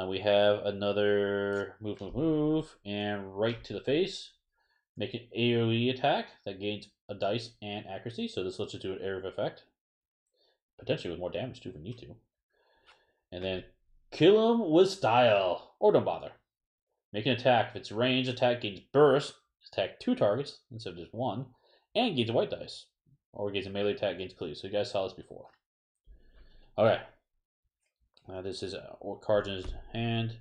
we have another move, and right to the face. Make an AoE attack that gains a dice and accuracy. So this lets us do an area of effect. Potentially with more damage too if we need to. And then kill him with style. Or don't bother. Make an attack. If it's range attack, gains burst. Attack 2 targets instead of just 1. And gains a white dice. Or gains a melee attack, gains cleave. So you guys saw this before. Okay. This is what cards in his hand.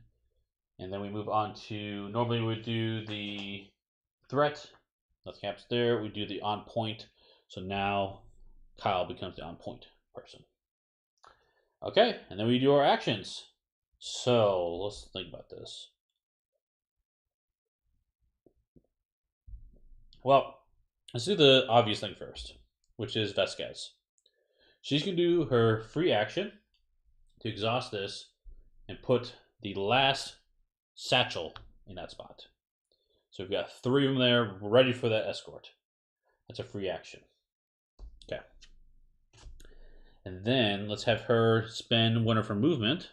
And then we move on to... Normally we would do the threat. Nothing happens there. We do the on point. So now Kyle becomes the on point person. Okay, and then we do our actions. So let's think about this. Well, let's do the obvious thing first, which is Vasquez. She's going to do her free action to exhaust this and put the last satchel in that spot. So we've got 3 of them there ready for that escort. That's a free action. Okay. And then let's have her spend 1 of her movement.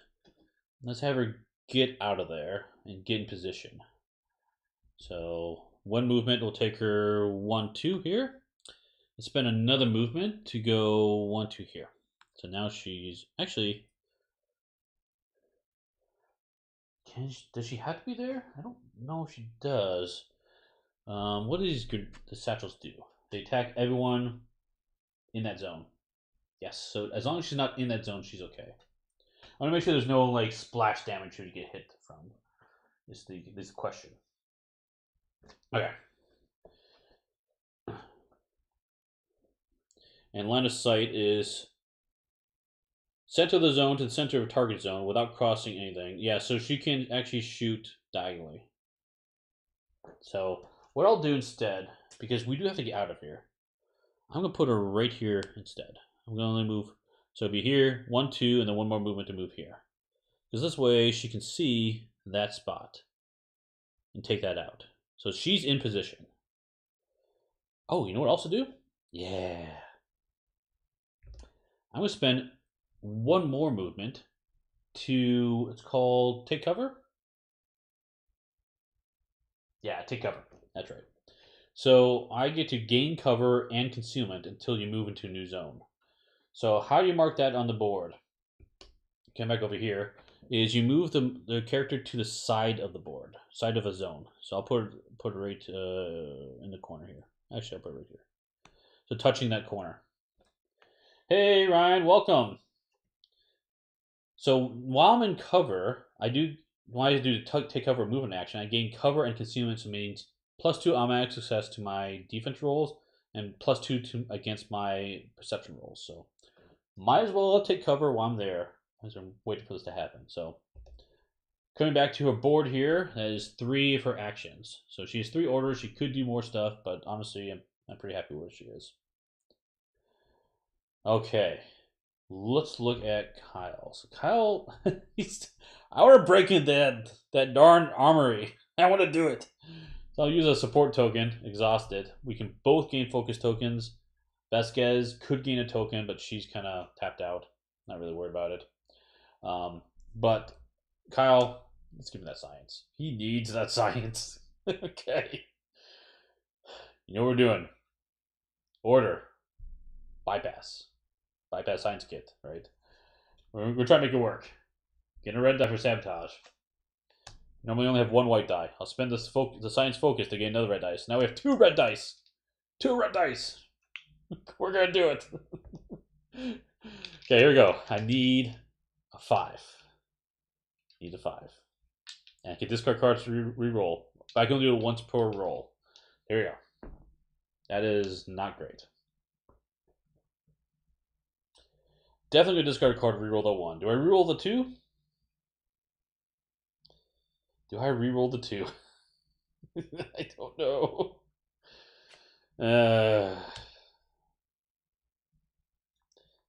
Let's have her get out of there and get in position. So 1 movement will take her 1, 2 here. And spend another movement to go 1, 2 here. So now she's actually... Does she have to be there? I don't know if she does. What do the satchels do? They attack everyone in that zone. Yes, so as long as she's not in that zone, she's okay. I want to make sure there's no like splash damage to get hit from. This is the question. Okay. And line of sight is center of the zone to the center of target zone without crossing anything. Yeah, so she can actually shoot diagonally. So what I'll do instead, because we do have to get out of here, I'm gonna put her right here instead. I'm gonna only move, so it'll be here, 1, 2, and then one more movement to move here. Because this way she can see that spot and take that out. So she's in position. Oh, you know what else to do? Yeah. I'm gonna spend one more movement to, it's called take cover. Yeah, take cover. That's right. So I get to gain cover and concealment until you move into a new zone. So how do you mark that on the board? Come back over here. Is you move the character to the side of the board, side of a zone. So I'll put it right in the corner here. Actually, I'll put it right here. So touching that corner. Hey Ryan, welcome. So while I'm in cover, when I do take cover movement action, I gain cover and concealment, so means +2 automatic success to my defense rolls and +2 against my perception rolls. So might as well take cover while I'm there as I'm waiting for this to happen. So coming back to her board here, that is 3 of her actions. So she has 3 orders. She could do more stuff, but honestly, I'm pretty happy where she is. Okay, let's look at Kyle. So Kyle, I want to break in that darn armory. I want to do it. So I'll use a support token, Exhausted. We can both gain focus tokens. Vasquez could gain a token, but she's kind of tapped out. Not really worried about it. But Kyle, let's give him that science. He needs that science. Okay. You know what we're doing. Order. Bypass. Bypass science kit, right? We're trying to make it work. Get a red die for sabotage. Normally only have 1 white die. I'll spend the science focus to gain another red dice. Now we have 2 red dice. 2 red dice. We're gonna do it. Okay, here we go. I need a 5. Need a 5. And I can discard cards to re-roll. I can only do it once per roll. Here we go. That is not great. Definitely gonna discard a card to reroll the 1. Do I reroll the 2? Do I reroll the 2? I don't know.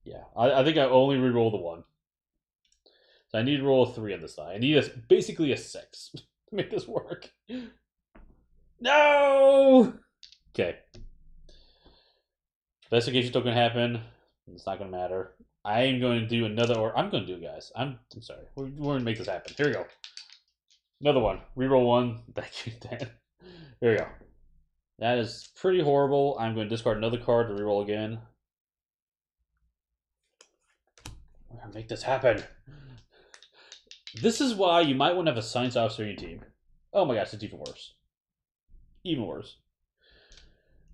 Yeah, I think I only reroll the 1. So I need to roll a 3 on this die. I need basically a 6 to make this work. No! Okay. Investigation token happen. It's not going to matter. I am going to do another, or I'm going to do it, guys. I'm sorry. We're going to make this happen. Here we go. Another one. Reroll 1. Thank you, Dan. Here we go. That is pretty horrible. I'm going to discard another card to reroll again. We're going to make this happen. This is why you might want to have a science officer in your team. Oh my gosh, it's even worse. Even worse.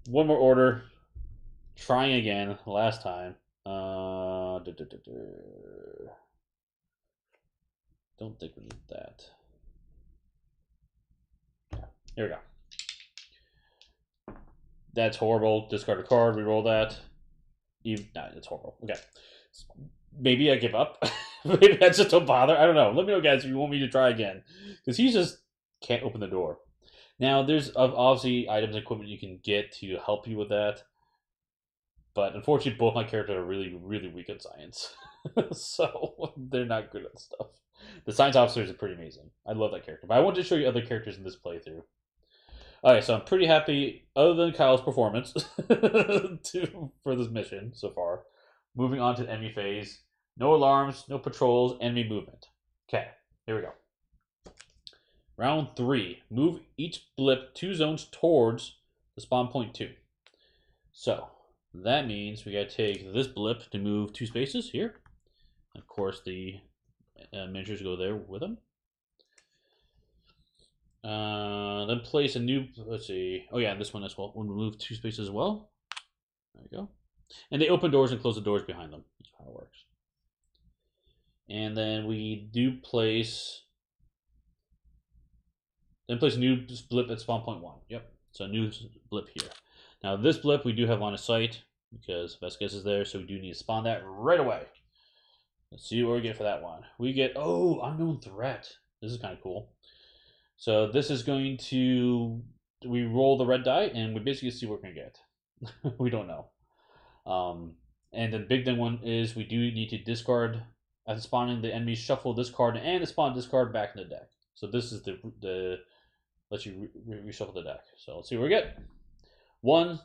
One more order. Trying again. Last time. Don't think we need that. Yeah, here we go. That's horrible. Discard a card, reroll that. Nah, it's horrible. Okay. Maybe I give up. Maybe I just don't bother. I don't know. Let me know, guys, if you want me to try again. Because he just can't open the door. Now, there's obviously items and equipment you can get to help you with that. But unfortunately, both my characters are really, really weak at science. So they're not good at stuff. The science officers are pretty amazing. I love that character. But I wanted to show you other characters in this playthrough. Alright, so I'm pretty happy, other than Kyle's performance, for this mission so far. Moving on to the enemy phase. No alarms, no patrols, enemy movement. Okay, here we go. Round 3. Move each blip 2 zones towards the spawn point 2. So, that means we gotta take this blip to move 2 spaces here. Of course, the miniatures go there with them. Then place a new. Let's see. Oh yeah, this one as well. We'll move 2 spaces as well. There you go. And they open doors and close the doors behind them. That's how it works. And then we do place. Then place a new blip at spawn point 1. Yep. So a new blip here. Now this blip we do have line of sight because best guess is there, so we do need to spawn that right away. Let's see what we get for that one. We get unknown threat. This is kind of cool. So this is going to we roll the red die and we basically see what we're gonna get. We don't know. And the big thing one is we do need to discard at spawning the enemies, shuffle this card and the spawn discard back in the deck. So this is the lets you reshuffle the deck. So let's see what we get. 1,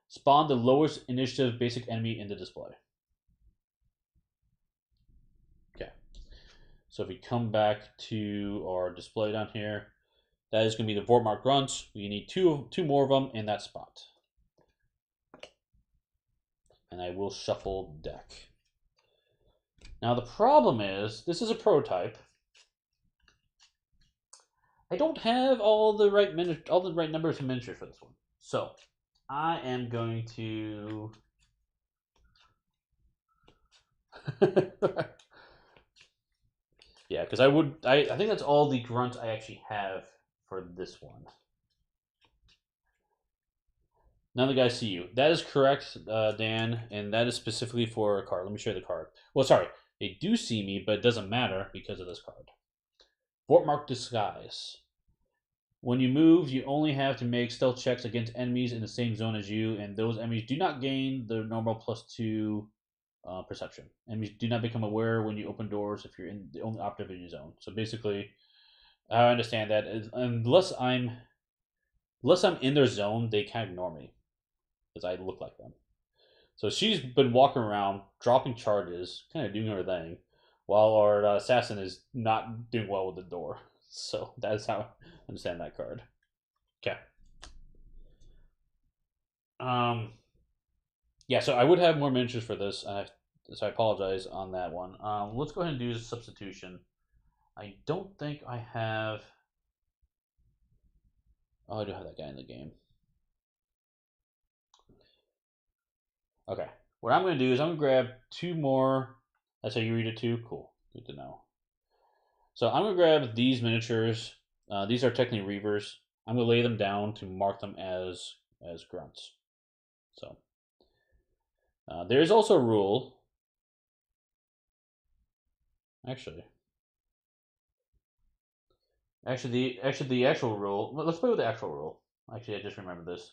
spawn the lowest initiative basic enemy in the display. Okay. So if we come back to our display down here, that is going to be the Vortmark grunts. We need two more of them in that spot. And I will shuffle deck. Now the problem is, this is a prototype. I don't have all the right numbers of miniatures for this one. So I am going to yeah, because I think that's all the grunts I actually have for this one. None of the guys see you. That is correct, Dan, and that is specifically for a card. Let me show you the card. Well, sorry, they do see me, but it doesn't matter because of this card. Vortmark Disguise. When you move, you only have to make stealth checks against enemies in the same zone as you, and those enemies do not gain the normal +2 perception. Enemies do not become aware when you open doors if you're in the only operative in your zone. So basically, I understand that unless I'm in their zone, they can't ignore me because I look like them. So she's been walking around, dropping charges, kind of doing her thing, while our assassin is not doing well with the door. So that's how I understand that card. Okay. Yeah, so I would have more miniatures for this, so I apologize on that one. Let's go ahead and do a substitution. I don't think I have. Oh, I do have that guy in the game. Okay. What I'm going to do is I'm going to grab 2 more. That's how you read it too? Cool. Good to know. So I'm going to grab these miniatures. These are technically Reavers. I'm going to lay them down to mark them as grunts. So there is also a rule. Actually, the actual rule. Let's play with the actual rule. Actually, I just remembered this.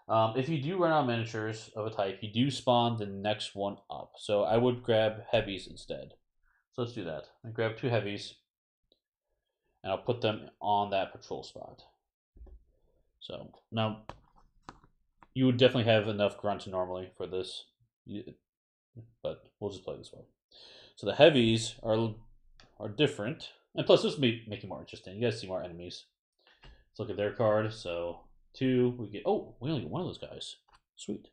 If you do run out of miniatures of a type, you do spawn the next one up. So I would grab heavies instead. So let's do that. I grab 2 heavies, and I'll put them on that patrol spot. So now you would definitely have enough grunts normally for this, but we'll just play this way. So the heavies are different, and plus this will make it more interesting. You guys see more enemies. Let's look at their card. So 2, we get. Oh, we only get 1 of those guys. Sweet.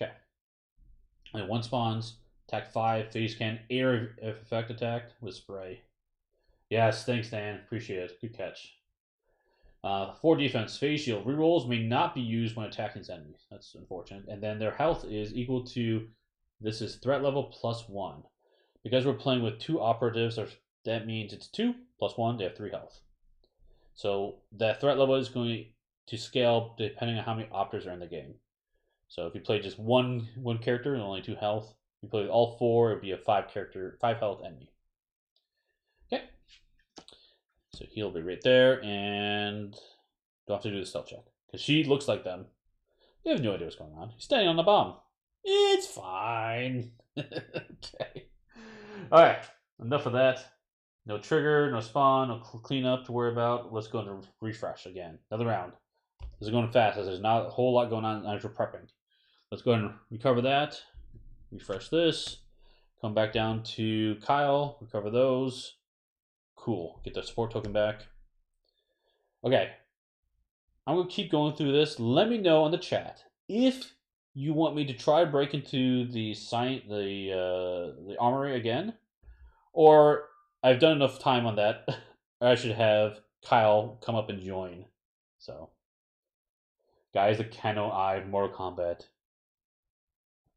Okay. And 1 spawns. Attack 5. Phase can air effect attack with spray. Yes, thanks, Dan. Appreciate it. Good catch. 4 defense. Phase shield. Rerolls may not be used when attacking enemies. That's unfortunate. And then their health is equal to. This is threat level +1. Because we're playing with 2 operatives, that means it's 2 + 1. They have 3 health. So that threat level is going to scale depending on how many operatives are in the game. So if you play just one character and only 2 health, if you play with all 4, it would be a 5 health enemy. Okay. So he'll be right there, and don't have to do the stealth check because she looks like them. They have no idea what's going on. He's standing on the bomb. It's fine. Okay. All right. Enough of that. No trigger, no spawn, no cleanup to worry about. Let's go into refresh again. Another round. This is going fast as there's not a whole lot going on as we're prepping. Let's go ahead and recover that. Refresh this. Come back down to Kyle. Recover those. Cool. Get the support token back. Okay. I'm going to keep going through this. Let me know in the chat if you want me to try break into the armory again, or I've done enough time on that I should have Kyle come up and join. So, guys, the Kano Eye of Mortal Kombat.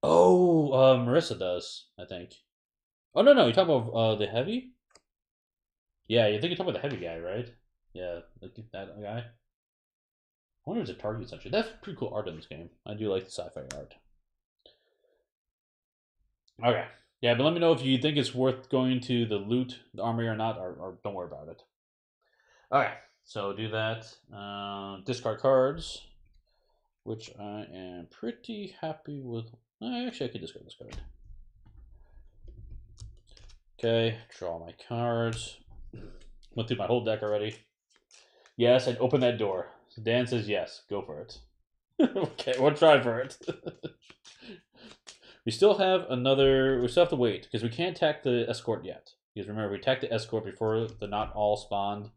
Oh, Marissa does, I think. Oh no, you're talking about the heavy? Yeah, you think you're talking about the heavy guy, right? Yeah, that guy. I wonder if it's a target center. That's pretty cool art in this game. I do like the sci-fi art. Okay. Yeah, but let me know if you think it's worth going to the loot, the armory or not, or don't worry about it. Okay, so do that. Discard cards, which I am pretty happy with. Actually, I could discard this card. Okay, draw my cards. Went through my whole deck already. Yes, I'd open that door. So Dan says yes. Go for it. Okay, we'll try for it. We still have another. We still have to wait because we can't attack the escort yet. Because remember, if we attack the escort before they're not all spawned,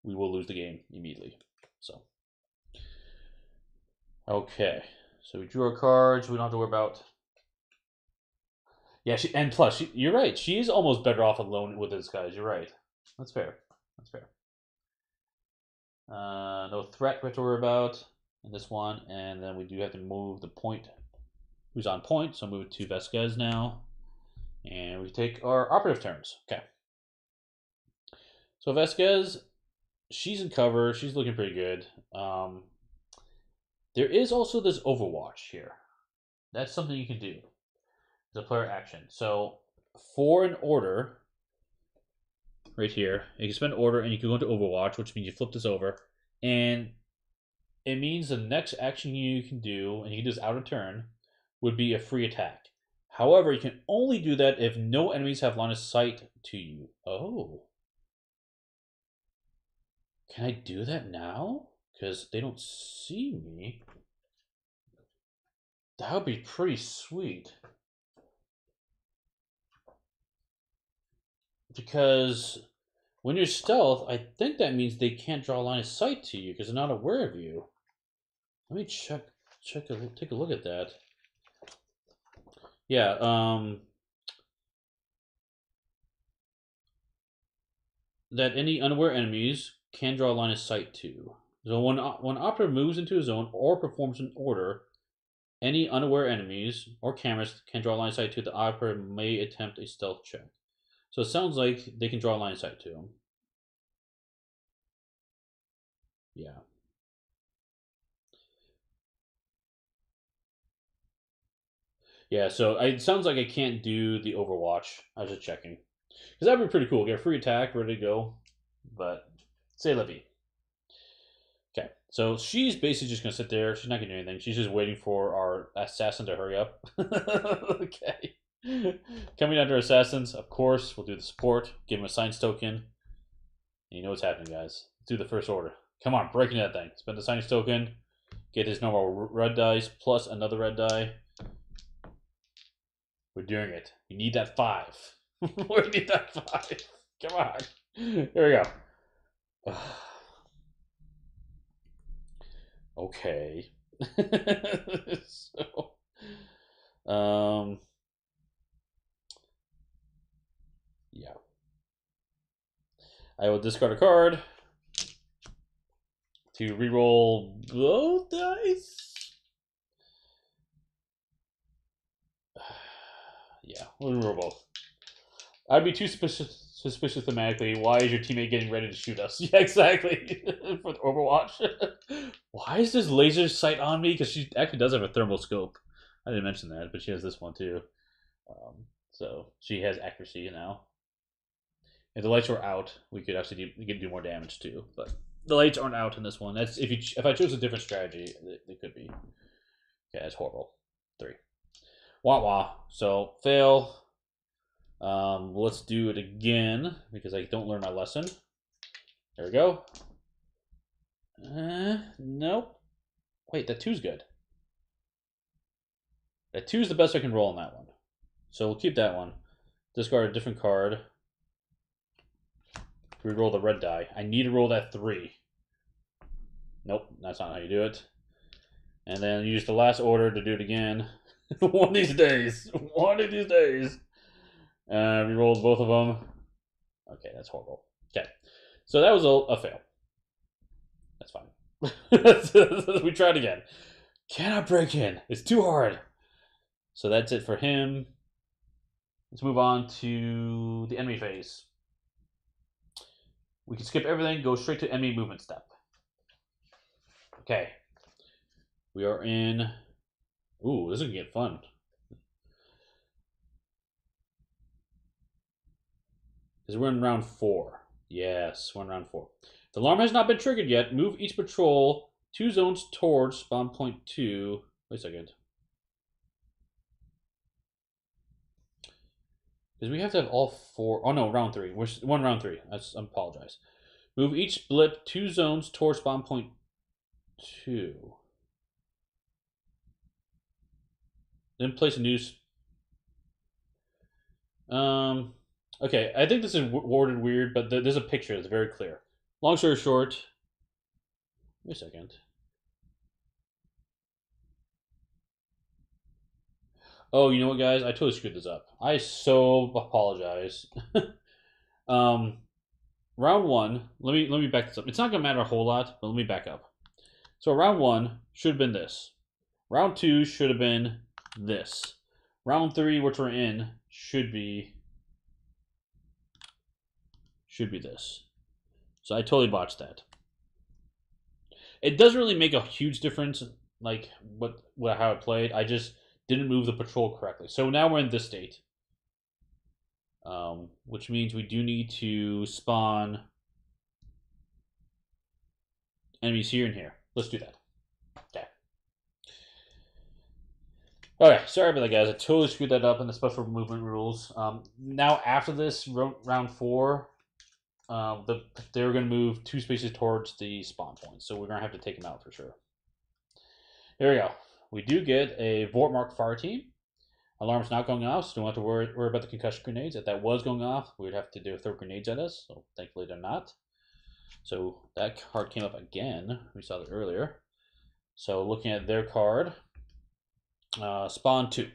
we will lose the game immediately. So, okay. So we drew our cards. We don't have to worry about. Yeah, and plus, you're right. She is almost better off alone with this guys. You're right. That's fair. That's fair. No threat we have to worry about in this one, and then we do have to move the point. Who's on point? So move it to Vasquez now, and we take our operative turns. Okay. So Vasquez, she's in cover. She's looking pretty good. There is also this Overwatch here. That's something you can do. The player action. So for an order, right here, you can spend an order and you can go into Overwatch, which means you flip this over, and it means the next action you can do, and you can do this out of turn, would be a free attack. However, you can only do that if no enemies have line of sight to you. Oh. Can I do that now? Because they don't see me. That would be pretty sweet. Because when you're stealth, I think that means they can't draw a line of sight to you because they're not aware of you. Let me take a look at that. Yeah, that any unaware enemies can draw a line of sight to. So when operative moves into a zone or performs an order, any unaware enemies or cameras can draw a line of sight to. The operative may attempt a stealth check. So it sounds like they can draw a line of sight to him. Yeah. Yeah, so it sounds like I can't do the Overwatch. I was just checking. Because that'd be pretty cool. Get a free attack, ready to go. But, say Levy. Okay, so she's basically just going to sit there. She's not going to do anything. She's just waiting for our assassin to hurry up. Okay. Coming under assassins, of course, we'll do the support. Give him a science token. And you know what's happening, guys. Let's do the first order. Come on, breaking that thing. Spend the science token. Get his normal red dice plus another red die. We're doing it. We need that 5. We need that 5. Come on. Here we go. Okay. So, yeah. I will discard a card to reroll both dice. Yeah, we'll reroll both. I'd be too suspicious thematically. Why is your teammate getting ready to shoot us? Yeah, exactly. For the Overwatch. Why is this laser sight on me? Because she actually does have a thermal scope. I didn't mention that, but she has this one too. So she has accuracy now. If the lights were out, we could actually do more damage too. But the lights aren't out in this one. That's if I chose a different strategy, it could be. Okay, that's horrible. 3. Wah wah. So fail. Let's do it again because I don't learn my lesson. There we go. Nope. Wait, that 2's good. That 2's the best I can roll on that one. So we'll keep that one. Discard a different card. Reroll the red die. I need to roll that 3. Nope, that's not how you do it. And then use the last order to do it again. One of these days. One of these days. Rerolled both of them. Okay, that's horrible. Okay. So that was a fail. That's fine. We tried again. Cannot break in. It's too hard. So that's it for him. Let's move on to the enemy phase. We can skip everything, go straight to enemy movement step. Okay. We are in... Ooh, this is going to get fun. Because we're in round 4. Yes, we're in round 4. The alarm has not been triggered yet. Move each patrol 2 zones towards spawn point 2. Wait a second. Because we have to have all 4. Oh no, round 3. We're one round 3. I apologize. Move each blip 2 zones towards spawn point 2. Then place a new. Okay, I think this is worded weird, but there's a picture that's very clear. Long story short. Wait a second. Oh, you know what, guys? I totally screwed this up. I so apologize. Round 1. Let me back this up. It's not gonna matter a whole lot, but let me back up. So round 1 should have been this. Round 2 should have been this. Round 3, which we're in, should be this. So I totally botched that. It doesn't really make a huge difference, like how it played. I just didn't move the patrol correctly. So now we're in this state, which means we do need to spawn enemies here and here. Let's do that. Okay. Okay, sorry about that, guys. I totally screwed that up in the special movement rules. Now after this round 4, they're going to move 2 spaces towards the spawn point, so we're going to have to take them out for sure. Here we go. We do get a Vort Mark fire team. Alarm's not going off, so don't have to worry about the concussion grenades. If that was going off, we would have to throw grenades at us, so thankfully they're not. So that card came up again. We saw that earlier. So looking at their card, spawn 2.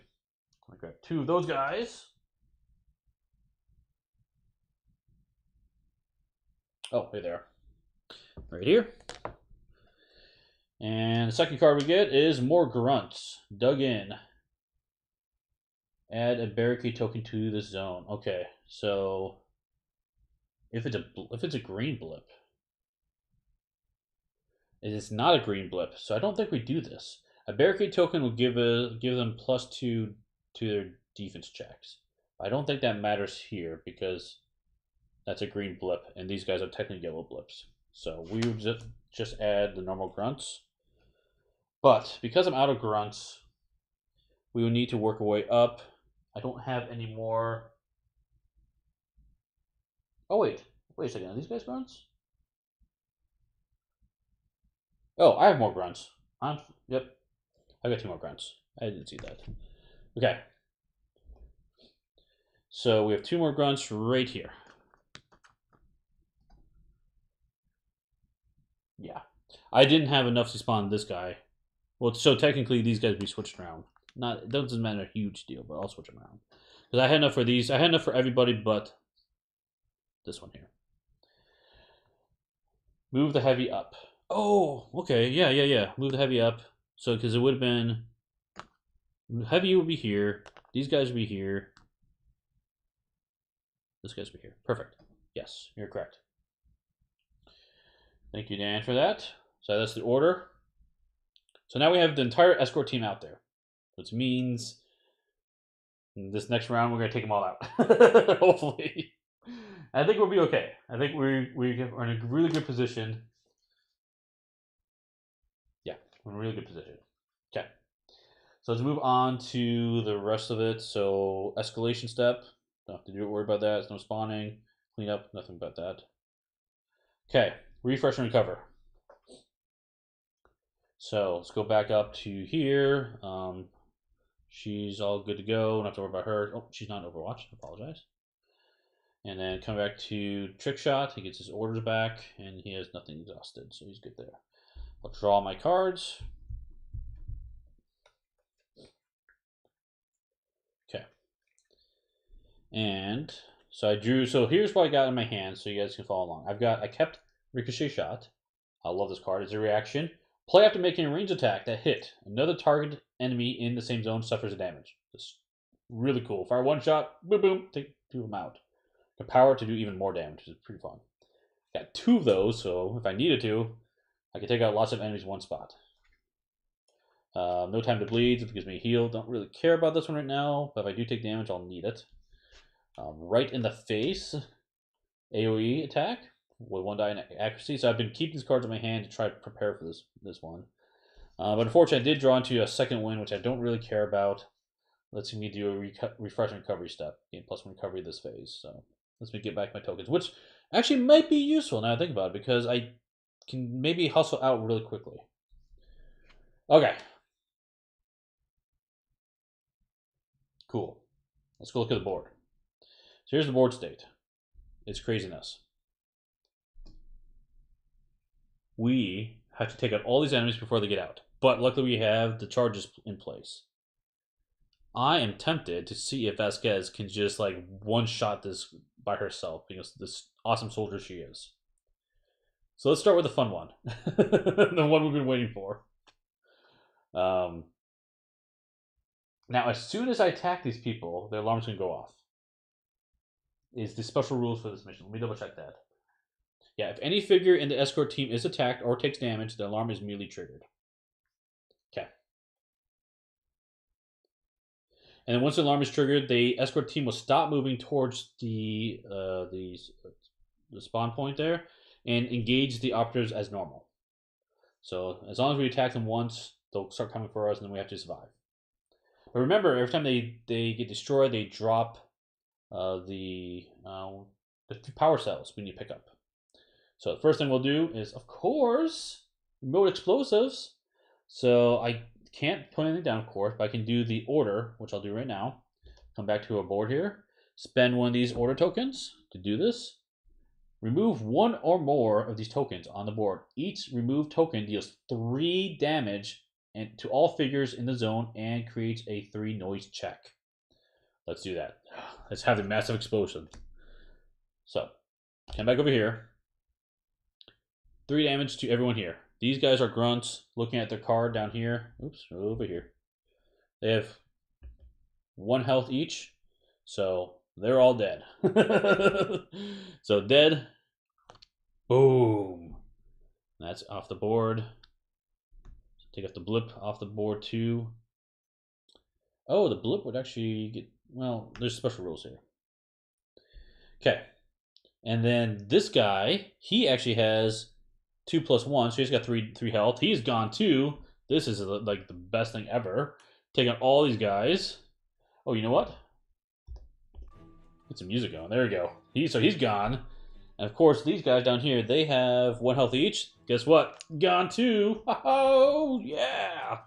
I grab 2 of those guys. Oh, hey there. Right here. And the second card we get is more grunts. Dug in. Add a barricade token to this zone. Okay, so if it's a green blip, it is not a green blip. So I don't think we do this. A barricade token will give them +2 to their defense checks. I don't think that matters here because that's a green blip, and these guys are technically yellow blips. So we would just add the normal grunts. But because I'm out of grunts, we will need to work our way up. I don't have any more. Oh wait a second. Are these guys grunts? Oh, I have more grunts. Yep, I got 2 more grunts. I didn't see that. Okay. So we have 2 more grunts right here. Yeah, I didn't have enough to spawn this guy. Well, so technically these guys be switched around. It doesn't matter a huge deal, but I'll switch them around because I had enough for these. I had enough for everybody, but this one here. Move the heavy up. Oh, okay, yeah. Move the heavy up. So because it would have been heavy would be here. These guys would be here. This guy's would be here. Perfect. Yes, you're correct. Thank you, Dan, for that. So that's the order. So now we have the entire escort team out there, which means this next round we're going to take them all out. Hopefully. I think we'll be okay. I think we're in a really good position. Yeah, we're in a really good position. Okay. So let's move on to the rest of it. So escalation step. Don't have to worry about that. There's no spawning. Clean up. Nothing about that. Okay. Refresh and recover. So let's go back up to here. She's all good to go. Don't have to worry about her. Oh, she's not in Overwatch. I apologize. And then come back to trick shot. He gets his orders back, and he has nothing exhausted, so he's good there. I'll draw my cards. Okay. And So I drew. So here's what I got in my hand, so you guys can follow along. I kept Ricochet Shot. I love this card. It's a reaction. Play after making a ranged attack that hit another target enemy in the same zone suffers a damage. It's really cool. Fire one shot, boom, boom, take two of them out. The power to do even more damage, which is pretty fun. Got two of those, so if I needed to, I could take out lots of enemies in one spot. No time to bleed, it gives me a heal. Don't really care about this one right now, but if I do take damage, I'll need it. Right in the face, AoE attack with 1 die in accuracy. So I've been keeping these cards in my hand to try to prepare for this one. But unfortunately, I did draw into a second win, which I don't really care about. Lets me do a refresh and recovery step. Gain +1 recovery this phase. So lets me get back my tokens, which actually might be useful now I think about it, because I can maybe hustle out really quickly. Okay. Cool. Let's go look at the board. So here's the board state. It's craziness. We have to take out all these enemies before they get out. But luckily we have the charges in place. I am tempted to see if Vasquez can just like one-shot this by herself, because this awesome soldier she is. So let's start with the fun one. The one we've been waiting for. Now, as soon as I attack these people, their alarm's going to go off. Is the special rules for this mission. Let me double check that. Yeah, if any figure in the escort team is attacked or takes damage, the alarm is immediately triggered. Okay. And then once the alarm is triggered, the escort team will stop moving towards the spawn point there and engage the operatives as normal. So as long as we attack them once, they'll start coming for us, and then we have to survive. But remember, every time they get destroyed, they drop the power cells we need to pick up. So the first thing we'll do is, of course, remote explosives. So I can't put anything down, of course, but I can do the order, which I'll do right now. Come back to our board here. Spend one of these order tokens to do this. Remove one or more of these tokens on the board. Each removed token deals 3 damage and to all figures in the zone and creates a 3 noise check. Let's do that. Let's have the massive explosion. So, come back over here. 3 damage to everyone here. These guys are grunts. Looking at their card down here. Oops, over here. They have 1 health each. So, they're all dead. So, dead. Boom. That's off the board. Take off the blip off the board too. Oh, the blip would actually get... Well, there's special rules here. Okay. And then this guy, he actually has 2+1, so he's got 3 health. He's gone too. This is like the best thing ever. Take out all these guys. Oh, you know what? Get some music going. There we go. So he's gone. And of course, these guys down here, they have 1 health each. Guess what? Gone too. Oh, yeah.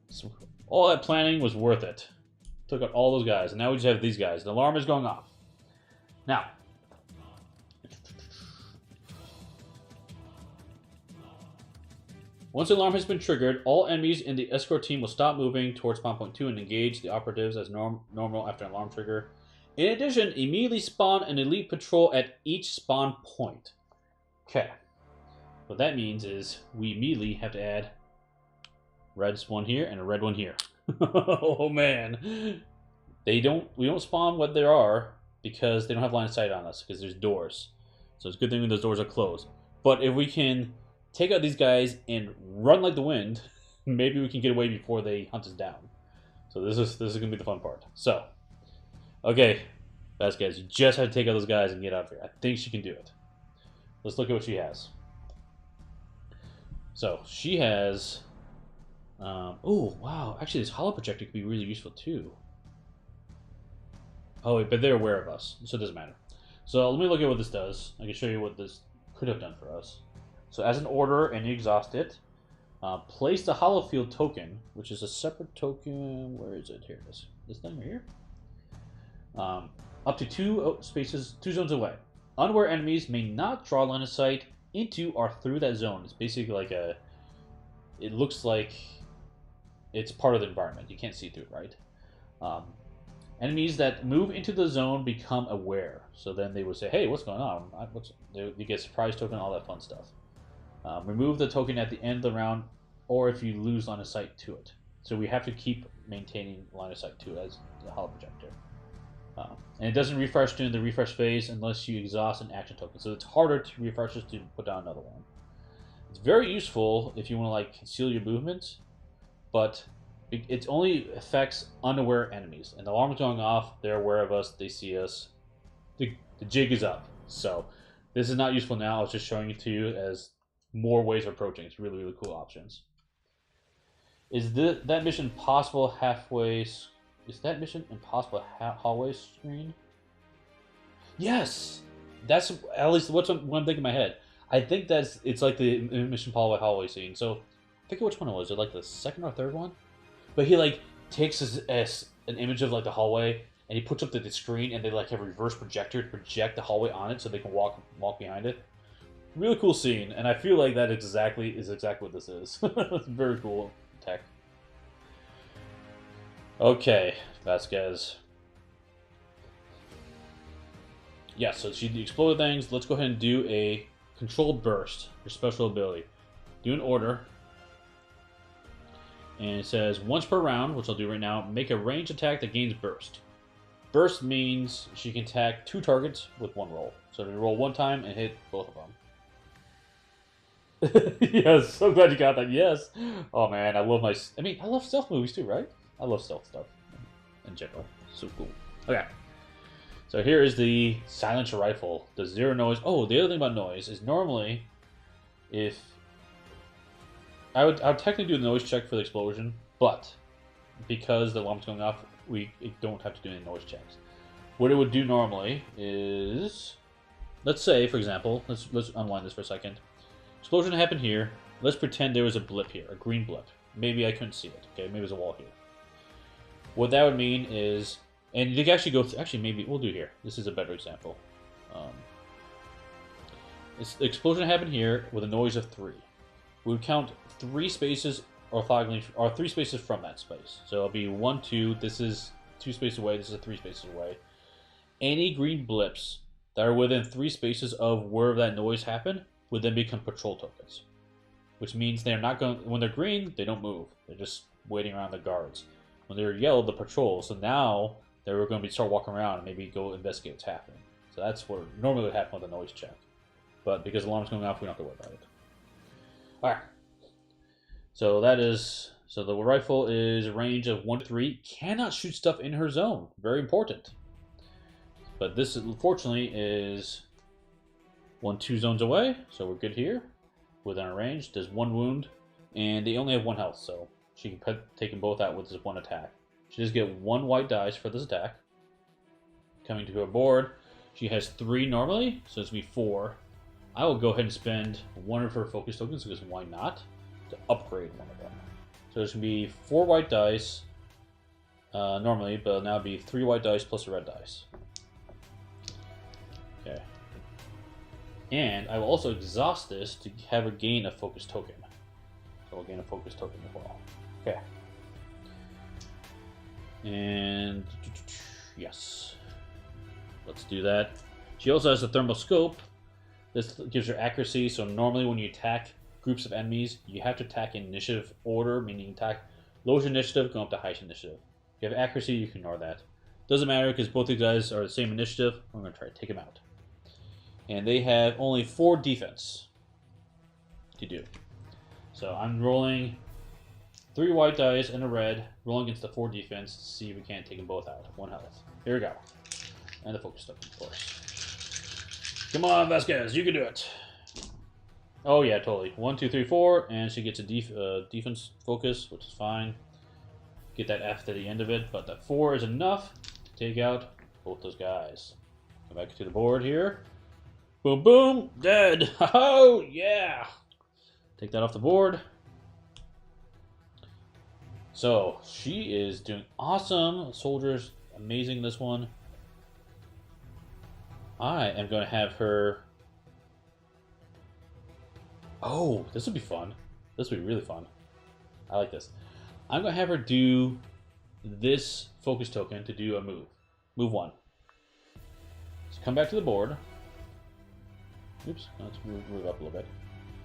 So all that planning was worth it. Took out all those guys, and now we just have these guys. The alarm is going off. Now, once the alarm has been triggered, all enemies in the escort team will stop moving towards spawn point 2 and engage the operatives as normal after an alarm trigger. In addition, immediately spawn an elite patrol at each spawn point. Okay. What that means is we immediately have to add red one here and a red one here. Oh man. We don't spawn what there are because they don't have line of sight on us because there's doors. So it's a good thing when those doors are closed. But if we can take out these guys and run like the wind, maybe we can get away before they hunt us down. So this is gonna be the fun part. So, okay, Vasquez, you just have to take out those guys and get out of here. I think she can do it. Let's look at what she has. So she has. Oh wow! Actually, this hollow projector could be really useful too. Oh, wait, but they're aware of us, so it doesn't matter. So let me look at what this does. I can show you what this could have done for us. So as an order, and you exhaust it, place the hollow field token, which is a separate token. Where is it? Here it is. This thing right here. Up to 2 zones away. Unaware enemies may not draw line of sight into or through that zone. It's basically like a. It looks like it's part of the environment. You can't see through it, right? Enemies that move into the zone become aware. So then they would say, "Hey, what's going on?" You get surprise token, all that fun stuff. Remove the token at the end of the round, or if you lose line of sight to it. So we have to keep maintaining line of sight to it as the holo projector. And it doesn't refresh during the refresh phase unless you exhaust an action token. So it's harder to refresh this to put down another one. It's very useful if you want to like conceal your movement, but it only affects unaware enemies. And the alarm is going off, they're aware of us, they see us. The jig is up. So this is not useful now. I was just showing it to you as more ways of approaching. It's really, really cool options. Is that mission possible halfway? Is that mission impossible hallway screen? Yes, that's at least what I'm thinking in my head. I think it's like the mission hallway scene. So I forget which one it was. Is it like the second or third one? But he like takes an image of like the hallway and he puts up the screen and they like have a reverse projector to project the hallway on it so they can walk behind it. Really cool scene, and I feel like that is exactly what this is. It's very cool tech. Okay, Vasquez. Yeah, so she exploded things. Let's go ahead and do a controlled burst, your special ability. Do an order. And it says, once per round, which I'll do right now, make a ranged attack that gains burst. Burst means she can attack 2 targets with 1 roll. So we roll 1 time and hit both of them. Yes, so glad you got that. Yes. Oh man, I love I love stealth movies too, right? I love stealth stuff in general. So cool. Okay. So here is the silencer rifle. The 0 noise. Oh, the other thing about noise is normally, if I would technically do the noise check for the explosion, but because the alarm's going off, we don't have to do any noise checks. What it would do normally is, let's say, for example, let's unwind this for a second. Explosion happened here. Let's pretend there was a blip here, a green blip. Maybe I couldn't see it. Okay, maybe there's a wall here. What that would mean is, and you can actually go through, actually maybe we'll do here. This is a better example. The explosion happened here with a noise of 3. We would count 3 spaces orthogonally, or 3 spaces from that space. So it'll be 1, 2. This is 2 spaces away. This is 3 spaces away. Any green blips that are within 3 spaces of where that noise happened would then become patrol tokens, which means they're not going. When they're green, they don't move. They're just waiting around the guards. When they're yellow, the patrol. So now they're going to start walking around and maybe go investigate what's happening. So that's what normally would happen with a noise check. But because the alarm's going off, we don't have to worry about it. All right. So that is, so the rifle is a range of 1 to 3. Cannot shoot stuff in her zone. Very important. But this, unfortunately, is 1, 2 zones away. So we're good here. Within our range. There's 1 wound. And they only have 1 health. So she can take them both out with this 1 attack. She does get 1 white dice for this attack. Coming to her board. She has 3 normally. So it's going to be 4. I will go ahead and spend 1 of her focus tokens, because why not, to upgrade 1 of them. So there's going to be 4 white dice normally, but now it'll be 3 white dice plus a red dice. Okay. And I will also exhaust this to have her gain a focus token. So we'll gain a focus token as well. Okay. And yes. Let's do that. She also has a thermal scope. This gives her accuracy, so normally when you attack groups of enemies, you have to attack in initiative order, meaning you attack lowest initiative, go up to highest initiative. If you have accuracy, you can ignore that. Doesn't matter, because both these guys are the same initiative. I'm going to try to take them out. And they have only 4 defense to do. So I'm rolling 3 white dice and a red, rolling against the 4 defense to see if we can't take them both out. 1 health. Here we go. And the focus token, of course. Come on, Vasquez, you can do it. Oh yeah, totally. 1, 2, 3, 4, and she gets a defense focus, which is fine. Get that F to the end of it, but that 4 is enough to take out both those guys. Come back to the board here. Boom, boom, dead. Oh yeah. Take that off the board. So she is doing awesome. Soldiers, amazing this one. I am going to have her... Oh, this would be fun. This would be really fun. I like this. I'm going to have her do this focus token to do a move. Move 1. So come back to the board. Oops, let's move up a little bit.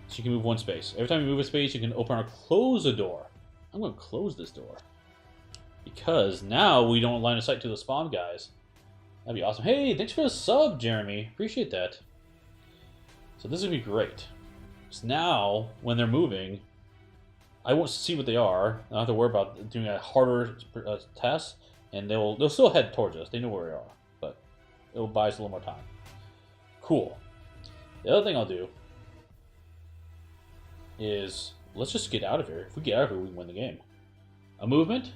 So you can move 1 space. Every time you move a space, you can open or close a door. I'm going to close this door. Because now we don't line of sight to the spawn guys. That'd be awesome. Hey, thanks for the sub, Jeremy. Appreciate that. So this would be great. So now, when they're moving, I won't see what they are. I don't have to worry about doing a harder test. And they'll still head towards us. They know where we are. But it'll buy us a little more time. Cool. The other thing I'll do is, let's just get out of here. If we get out of here, we can win the game. A movement.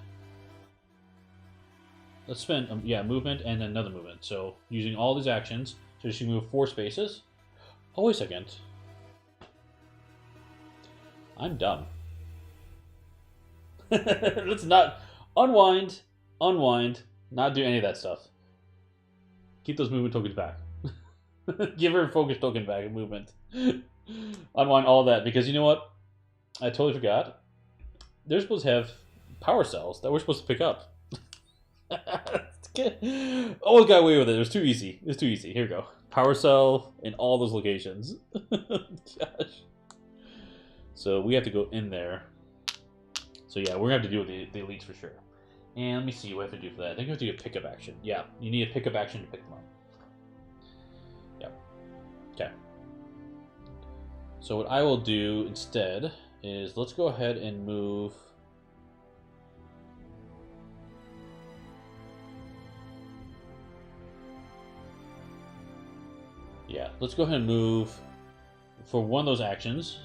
Let's spend, movement and another movement. So, using all these actions, so she can move 4 spaces. Oh, wait a second. I'm dumb. Let's not unwind, not do any of that stuff. Keep those movement tokens back. Give her a focus token back in movement. Unwind all that, because you know what? I totally forgot. They're supposed to have power cells that we're supposed to pick up. Almost got away with it. It was too easy. It was too easy. Here we go. Power cell in all those locations. Gosh. So we have to go in there. So yeah, we're going to have to deal with the elites for sure. And let me see what I have to do for that. I think we have to do a pickup action. Yeah, you need a pickup action to pick them up. Yep. Okay. So what I will do instead is let's go ahead and move. Yeah, let's go ahead and move for one of those actions,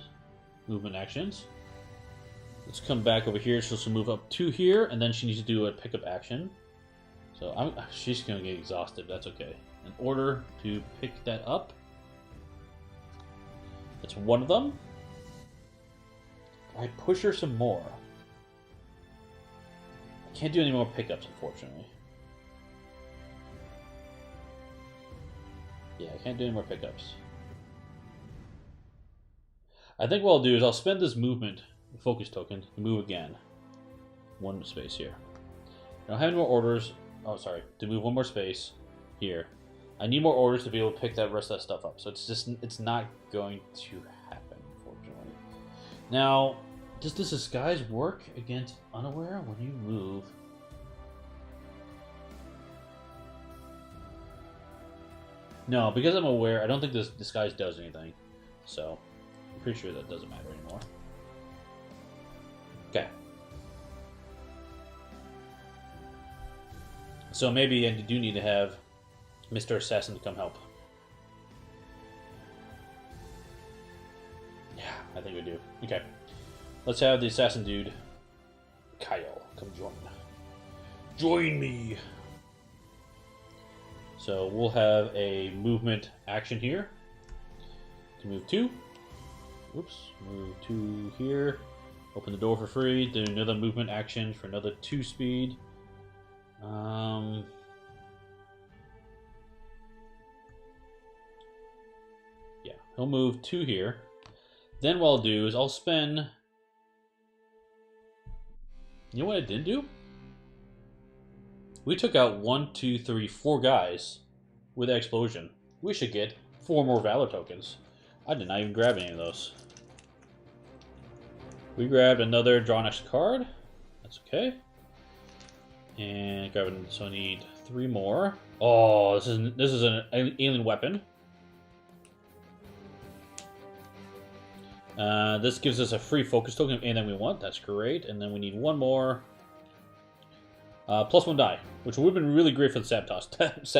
movement actions. Let's come back over here. So she'll move up to here, and then she needs to do a pickup action. So she's going to get exhausted. That's okay. In order to pick that up, that's one of them. I push her some more. I can't do any more pickups, unfortunately. Yeah, I can't do any more pickups. I think what I'll do is I'll spend this movement focus token to move again. 1 space here. I don't have any more orders. Oh, sorry. To move 1 more space here. I need more orders to be able to pick that rest of that stuff up. So it's not going to happen, unfortunately. Now, does this disguise work against unaware when you move? No, because I'm aware, I don't think this disguise does anything. So, I'm pretty sure that doesn't matter anymore. Okay. So maybe I do need to have Mr. Assassin to come help. Yeah, I think we do. Okay. Let's have the assassin dude, Kyle, come join. Join me! So we'll have a movement action here to move 2. Oops, move 2 here. Open the door for free. Do another movement action for another 2 speed. Yeah, he'll move 2 here. Then what I'll do is I'll spend. You know what I didn't do? We took out 1, 2, 3, 4 guys with that explosion. We should get 4 more Valor tokens. I did not even grab any of those. We grabbed another draw next card. That's okay. And so I need 3 more. Oh, this is an alien weapon. This gives us a free focus token of anything we want. That's great. And then we need 1 more. +1 die, which would have been really great for the sabotage test.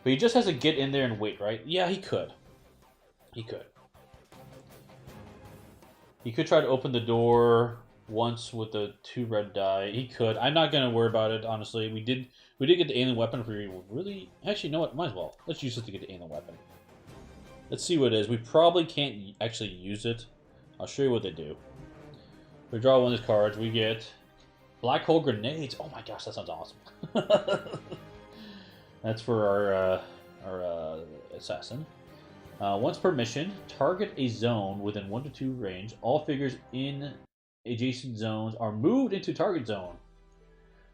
But he just has to get in there and wait, right? Yeah, he could. He could. He could try to open the door once with the 2 red die. He could. I'm not gonna worry about it, honestly. We did get the alien weapon. If we really, actually, you know what? Might as well. Let's use it to get the alien weapon. Let's see what it is. We probably can't actually use it. I'll show you what they do. We draw 1 of these cards. We get black hole grenades. Oh my gosh, that sounds awesome. That's for our assassin. Once per mission, target a zone within 1 to 2 range. All figures in adjacent zones are moved into target zone.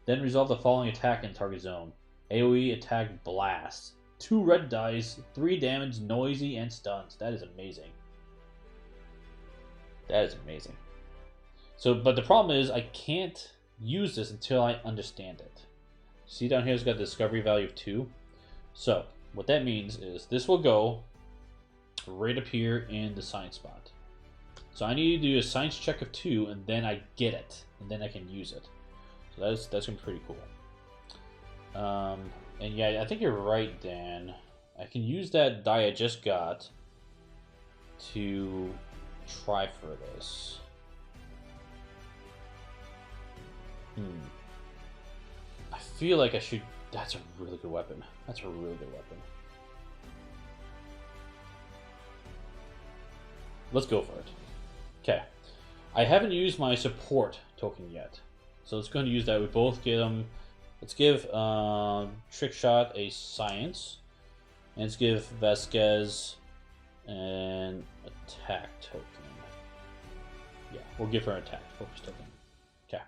Then resolve the following attack in target zone. AoE attack blast. 2 red dice, 3 damage, noisy, and stuns. That is amazing. That is amazing. So, but the problem is I can't use this until I understand it. See down here it's got a discovery value of 2. So, what that means is this will go right up here in the science spot. So I need to do a science check of 2, and then I get it, and then I can use it. So that's gonna be pretty cool. And yeah, I think you're right, Dan. I can use that die I just got to try for this. I feel like I should. That's a really good weapon. That's a really good weapon. Let's go for it. Okay. I haven't used my support token yet. So let's go ahead and use that. We both get them. Let's give Trick Shot a science. And let's give Vasquez an attack token. Yeah, we'll give her an attack focus token. Okay.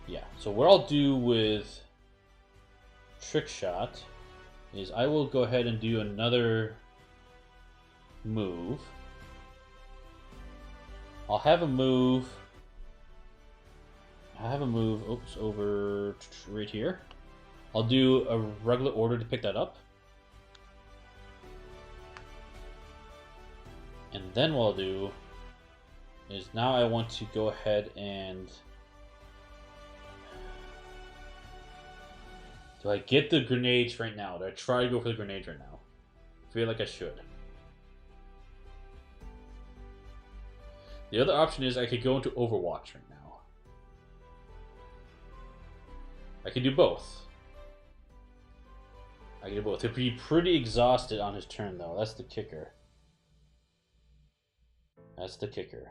Yeah, so what I'll do with Trick Shot is I will go ahead and do another move. I'll have a move. Oops, over right here. I'll do a regular order to pick that up. And then what I'll do is now I want to go ahead and... Do I get the grenades right now? Do I try to go for the grenades right now? I feel like I should. The other option is I could go into Overwatch right now. I can do both. I can do both. He'll be pretty exhausted on his turn, though. That's the kicker. That's the kicker.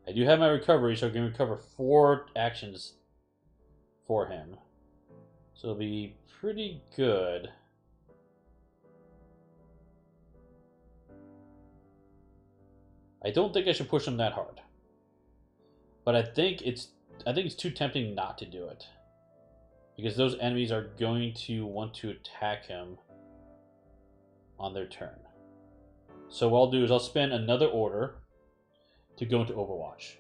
I do have my recovery, so I can recover 4 actions for him. So it'll be pretty good. I don't think I should push him that hard. But I think it's too tempting not to do it. Because those enemies are going to want to attack him on their turn. So what I'll do is I'll spend another order to go into Overwatch.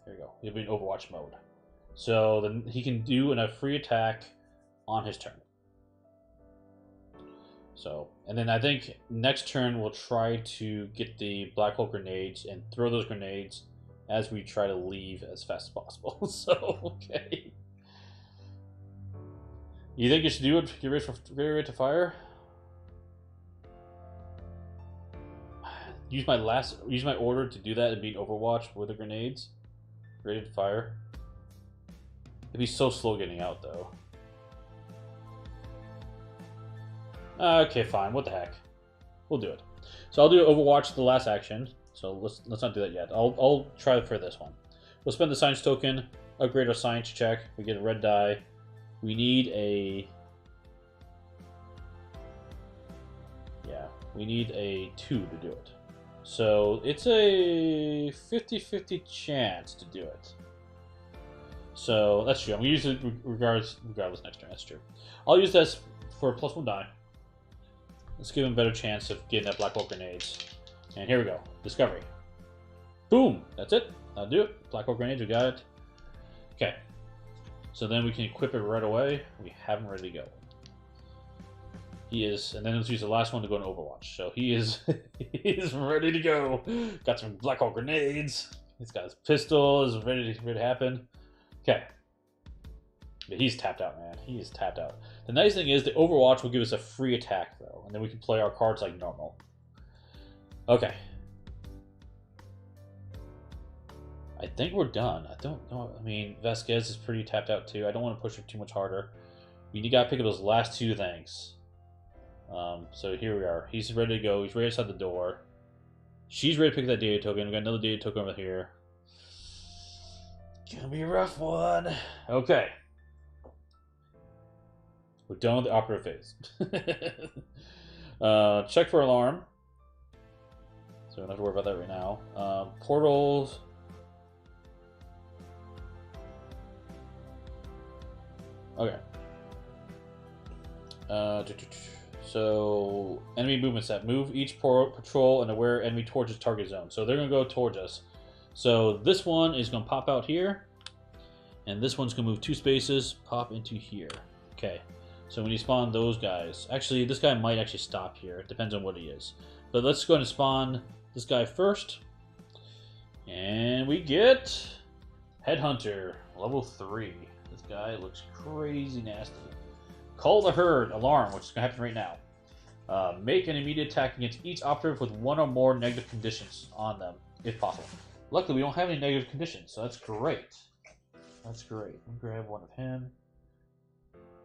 There you go. He'll be in Overwatch mode. So then he can do a free attack on his turn. So, and then I think next turn we'll try to get the black hole grenades and throw those grenades as we try to leave as fast as possible. So, okay. You think you should do it? Get ready to fire? Use my order to do that and be in Overwatch with the grenades. Ready to fire. It'd be so slow getting out though. Okay, fine. What the heck? We'll do it. So I'll do Overwatch the last action. So let's not do that yet. I'll try for this one. We'll spend the science token, upgrade our science check. We get a red die. We need a... Yeah, we need a 2 to do it. So it's a 50-50 chance to do it. So that's true. I'm going to use it regardless next turn. That's true. I'll use this for a +1 die. Let's give him a better chance of getting that black hole grenades. And here we go. Discovery. Boom! That's it. That'll do it. Black hole grenades, we got it. Okay. So then we can equip it right away. We have him ready to go. He is, and then let's use the last one to go into Overwatch. So he is, he is ready to go. Got some black hole grenades. He's got his pistol. Is ready to happen. Okay. But he's tapped out, man. He is tapped out. The nice thing is the Overwatch will give us a free attack, though, and then we can play our cards like normal. Okay. I think we're done. I don't know. I mean, Vasquez is pretty tapped out, too. I don't want to push her too much harder. You got to pick up those last 2 things. So here we are. He's ready to go. He's right outside the door. She's ready to pick up that data token. We got another data token over here. Gonna be a rough one. Okay. We're done with the operative phase. Check for alarm. So we don't have to worry about that right now. Portals. Okay. So enemy movement set. Move each patrol and aware enemy towards its target zone. So they're gonna go towards us. So this one is gonna pop out here, and this one's gonna move 2 spaces, pop into here. Okay. So when you spawn those guys, actually this guy might actually stop here. It depends on what he is. But let's go ahead and spawn this guy first, and we get Headhunter level 3. This guy looks crazy nasty. Call the herd alarm, which is going to happen right now. Make an immediate attack against each operative with 1 or more negative conditions on them, if possible. Luckily, we don't have any negative conditions, so that's great. That's great. Let me grab one of him.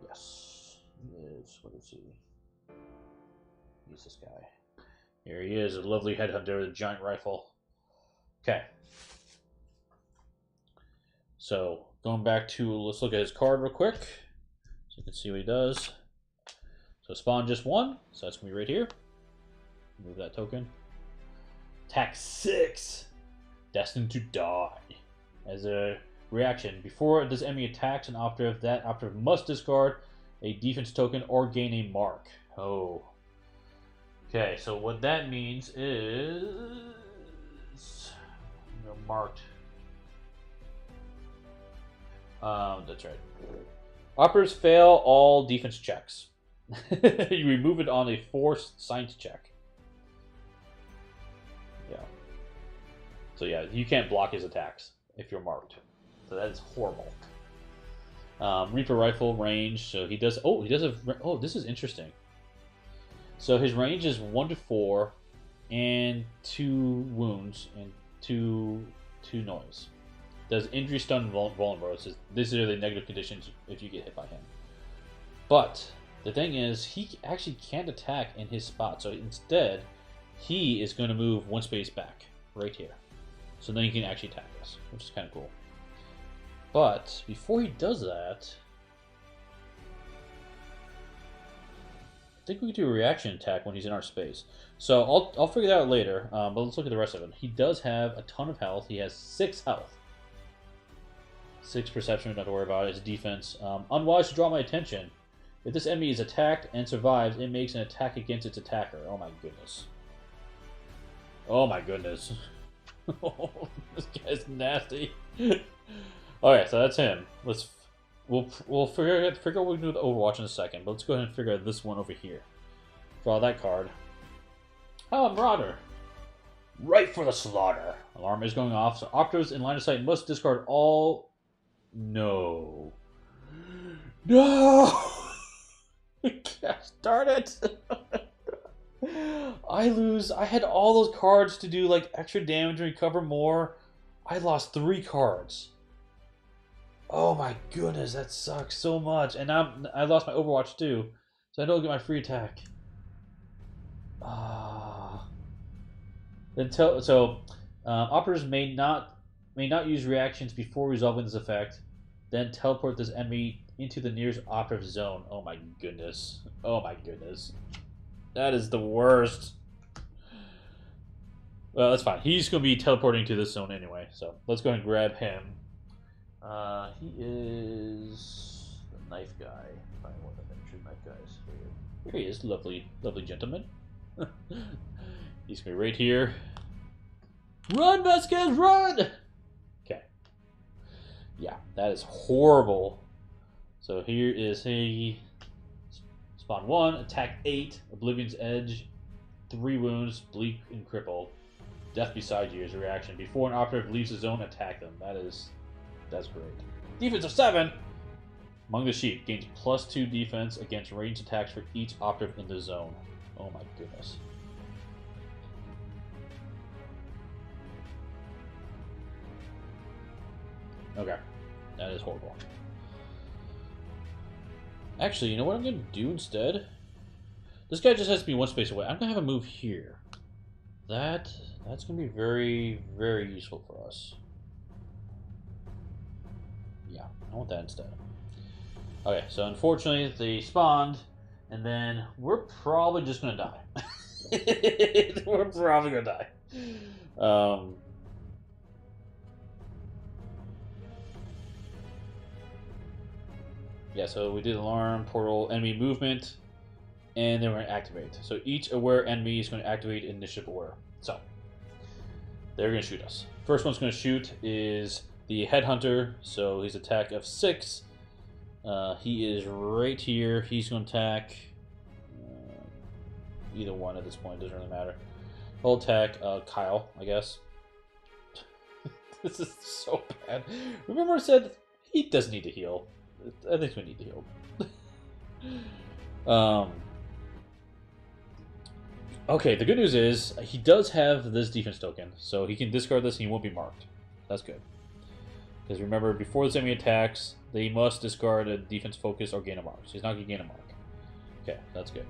Yes. He is. What is he? He's this guy. Here he is, a lovely headhunter with a giant rifle. Okay. So, going back to, let's look at his card real quick. So you can see what he does. So spawn just 1, so that's going to be right here. Move that token. Attack 6. Destined to die. As a reaction, before this enemy attacks an operative, that operative must discard a defense token or gain a mark. Oh. Okay, so what that means is... marked. That's right. Operators fail all defense checks. You remove it on a force science check. Yeah. So yeah, you can't block his attacks if you're marked. So that is horrible. Reaper rifle range. So he does. Oh, he does have. Oh, this is interesting. So his range is 1 to 4, and 2 wounds and 2 noise. Does injury, stun, and vulnerable. These are the negative conditions if you get hit by him. But the thing is, he actually can't attack in his spot. So instead, he is going to move 1 space back, right here. So then he can actually attack us, which is kind of cool. But before he does that, I think we can do a reaction attack when he's in our space. So I'll figure that out later, but let's look at the rest of it. He does have a ton of health. He has 6 health. 6 perception, we don't have to worry about it. His defense. Unwise to draw my attention. If this enemy is attacked and survives, it makes an attack against its attacker. Oh my goodness. Oh my goodness. This guy's nasty. Alright, so that's him. We'll figure out what we can do with Overwatch in a second, but let's go ahead and figure out this one over here. Draw that card. Oh, Marauder. Right for the slaughter. Alarm is going off, so operatives in line of sight must discard all... No. No! Gosh darn it! I lose. I had all those cards to do like extra damage and recover more. I lost 3 cards. Oh my goodness, that sucks so much. And now I lost my Overwatch too, so I don't get my free attack. Operators may not use reactions before resolving this effect. Then teleport this enemy into the nearest operative zone. Oh my goodness. Oh my goodness. That is the worst. Well, that's fine. He's going to be teleporting to this zone anyway, so let's go ahead and grab him. He is the knife guy. Find one of the miniature knife guys. Here he is, lovely, lovely gentleman. He's gonna be right here. Run, Vasquez, run! Okay. Yeah, that is horrible. So here is a spawn 1, attack 8, Oblivion's Edge, 3 wounds, bleak and cripple. Death beside you is a reaction. Before an operative leaves the zone, attack them. That's great. Defense of 7! Among the Sheep gains +2 defense against ranged attacks for each operative in the zone. Oh my goodness. Okay. That is horrible. Actually, you know what I'm going to do instead? This guy just has to be 1 space away. I'm going to have a move here. That's going to be very, very useful for us. Yeah, I want that instead. Okay, so unfortunately they spawned, and then we're probably just going to die. We're probably going to die. Yeah, so we did alarm, portal, enemy movement, and then we're going to activate. So each aware enemy is going to activate initiative aware. So they're going to shoot us. First one's going to shoot is the headhunter. So his attack of 6. He is right here. He's going to attack either one at this point. Doesn't really matter. He'll attack Kyle, I guess. This is so bad. Remember I said he does need to heal. I think we need to heal. Okay, the good news is he does have this defense token, so he can discard this and he won't be marked. That's good. Because remember, before the enemy attacks, they must discard a defense focus or gain a mark. So he's not going to gain a mark. Okay, that's good.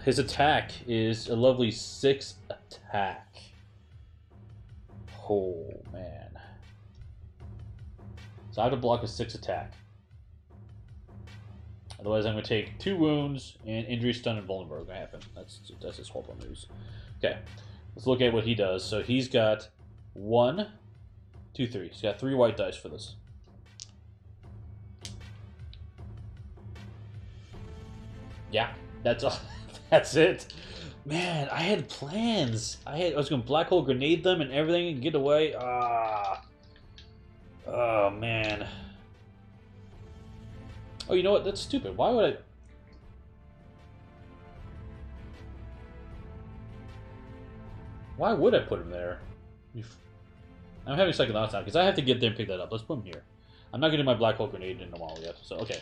His attack is a lovely 6 attack. Oh, man. So I have to block a 6 attack. Otherwise, I'm going to take 2 wounds, and injury, stun, and vulnerable are going to happen. That's his horrible news. Okay, let's look at what he does. So he's got 1, 2, 3. He's got 3 white dice for this. Yeah, that's all. That's it. Man, I had plans. I was going to black hole grenade them and everything and get away. Oh, man. Oh, you know what? That's stupid. Why would I... Why would I put him there? I'm having second thoughts now, because I have to get there and pick that up. Let's put him here. I'm not getting my black hole grenade in a while yet, so okay.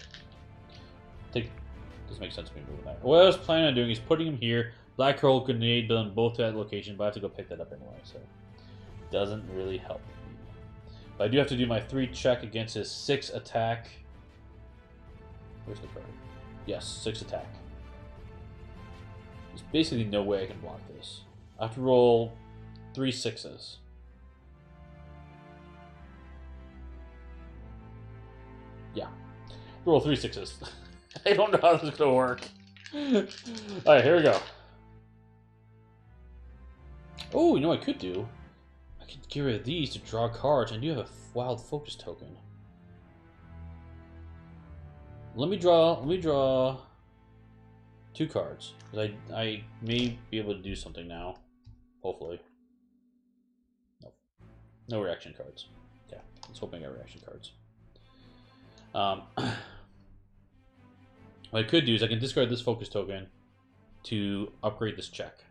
This makes sense to me moving that. What I was planning on doing is putting him here, black hole grenade them both to that location, but I have to go pick that up anyway, so it doesn't really help me. But I do have to do my 3 check against his 6 attack. Where's the card? Yes, 6 attack. There's basically no way I can block this. I have to roll 3 6s. Yeah. Roll 3 6s. I don't know how this is going to work. Alright, here we go. Oh, you know what I could do? I could get rid of these to draw cards. I do have a wild focus token. Let me draw 2 cards. Because I may be able to do something now. Hopefully. Nope. No reaction cards. Yeah, let's hope I got reaction cards. What I could do is I can discard this focus token to upgrade this check.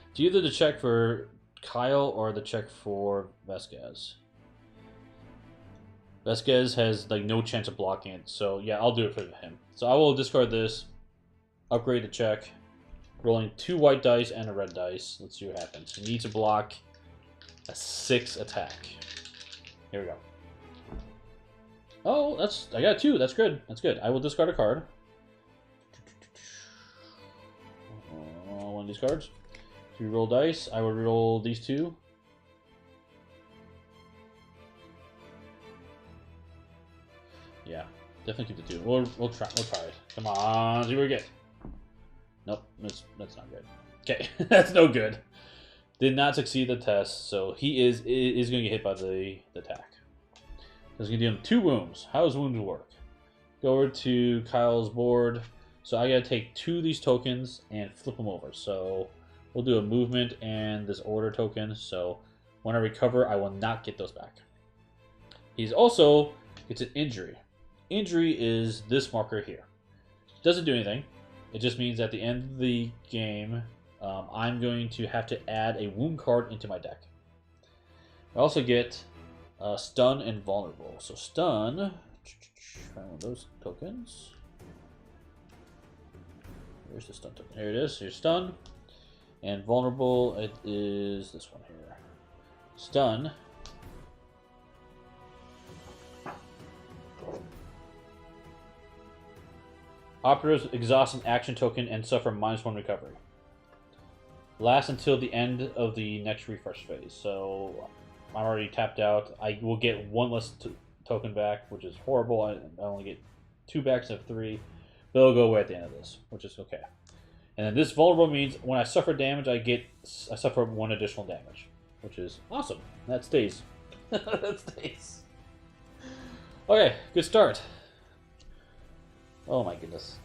It's either the check for Kyle or the check for Vasquez. Vasquez has like no chance of blocking it, so yeah, I'll do it for him. So I will discard this, upgrade the check, rolling 2 white dice and a red dice. Let's see what happens. He needs to block a 6 attack. Here we go. Oh, I got 2. That's good. That's good. I will discard a card. One of these cards. 3 roll dice. I will roll these 2. Yeah, definitely keep the 2. We'll try it. Come on, see what we get. Nope, that's not good. Okay, that's no good. Did not succeed the test, so he is going to get hit by the attack. That's going to do him 2 wounds. How does wounds work? Go over to Kyle's board. So I got to take 2 of these tokens and flip them over. So we'll do a movement and this order token. So when I recover, I will not get those back. He's also gets an injury. Injury is this marker here. Doesn't do anything. It just means at the end of the game, I'm going to have to add a wound card into my deck. I also get stun and vulnerable. So stun, find one of those tokens. Where's the stun token? Here it is. Here's stun. And vulnerable, it is this one here. Stun. Operatives exhaust an action token and suffer -1 recovery. Lasts until the end of the next refresh phase. So I'm already tapped out. I will get 1 less token back, which is horrible. I only get 2 backs of 3. But it'll go away at the end of this, which is okay. And then this vulnerable means when I suffer damage, I suffer 1 additional damage, which is awesome. That stays. That stays. Okay, good start. Oh my goodness.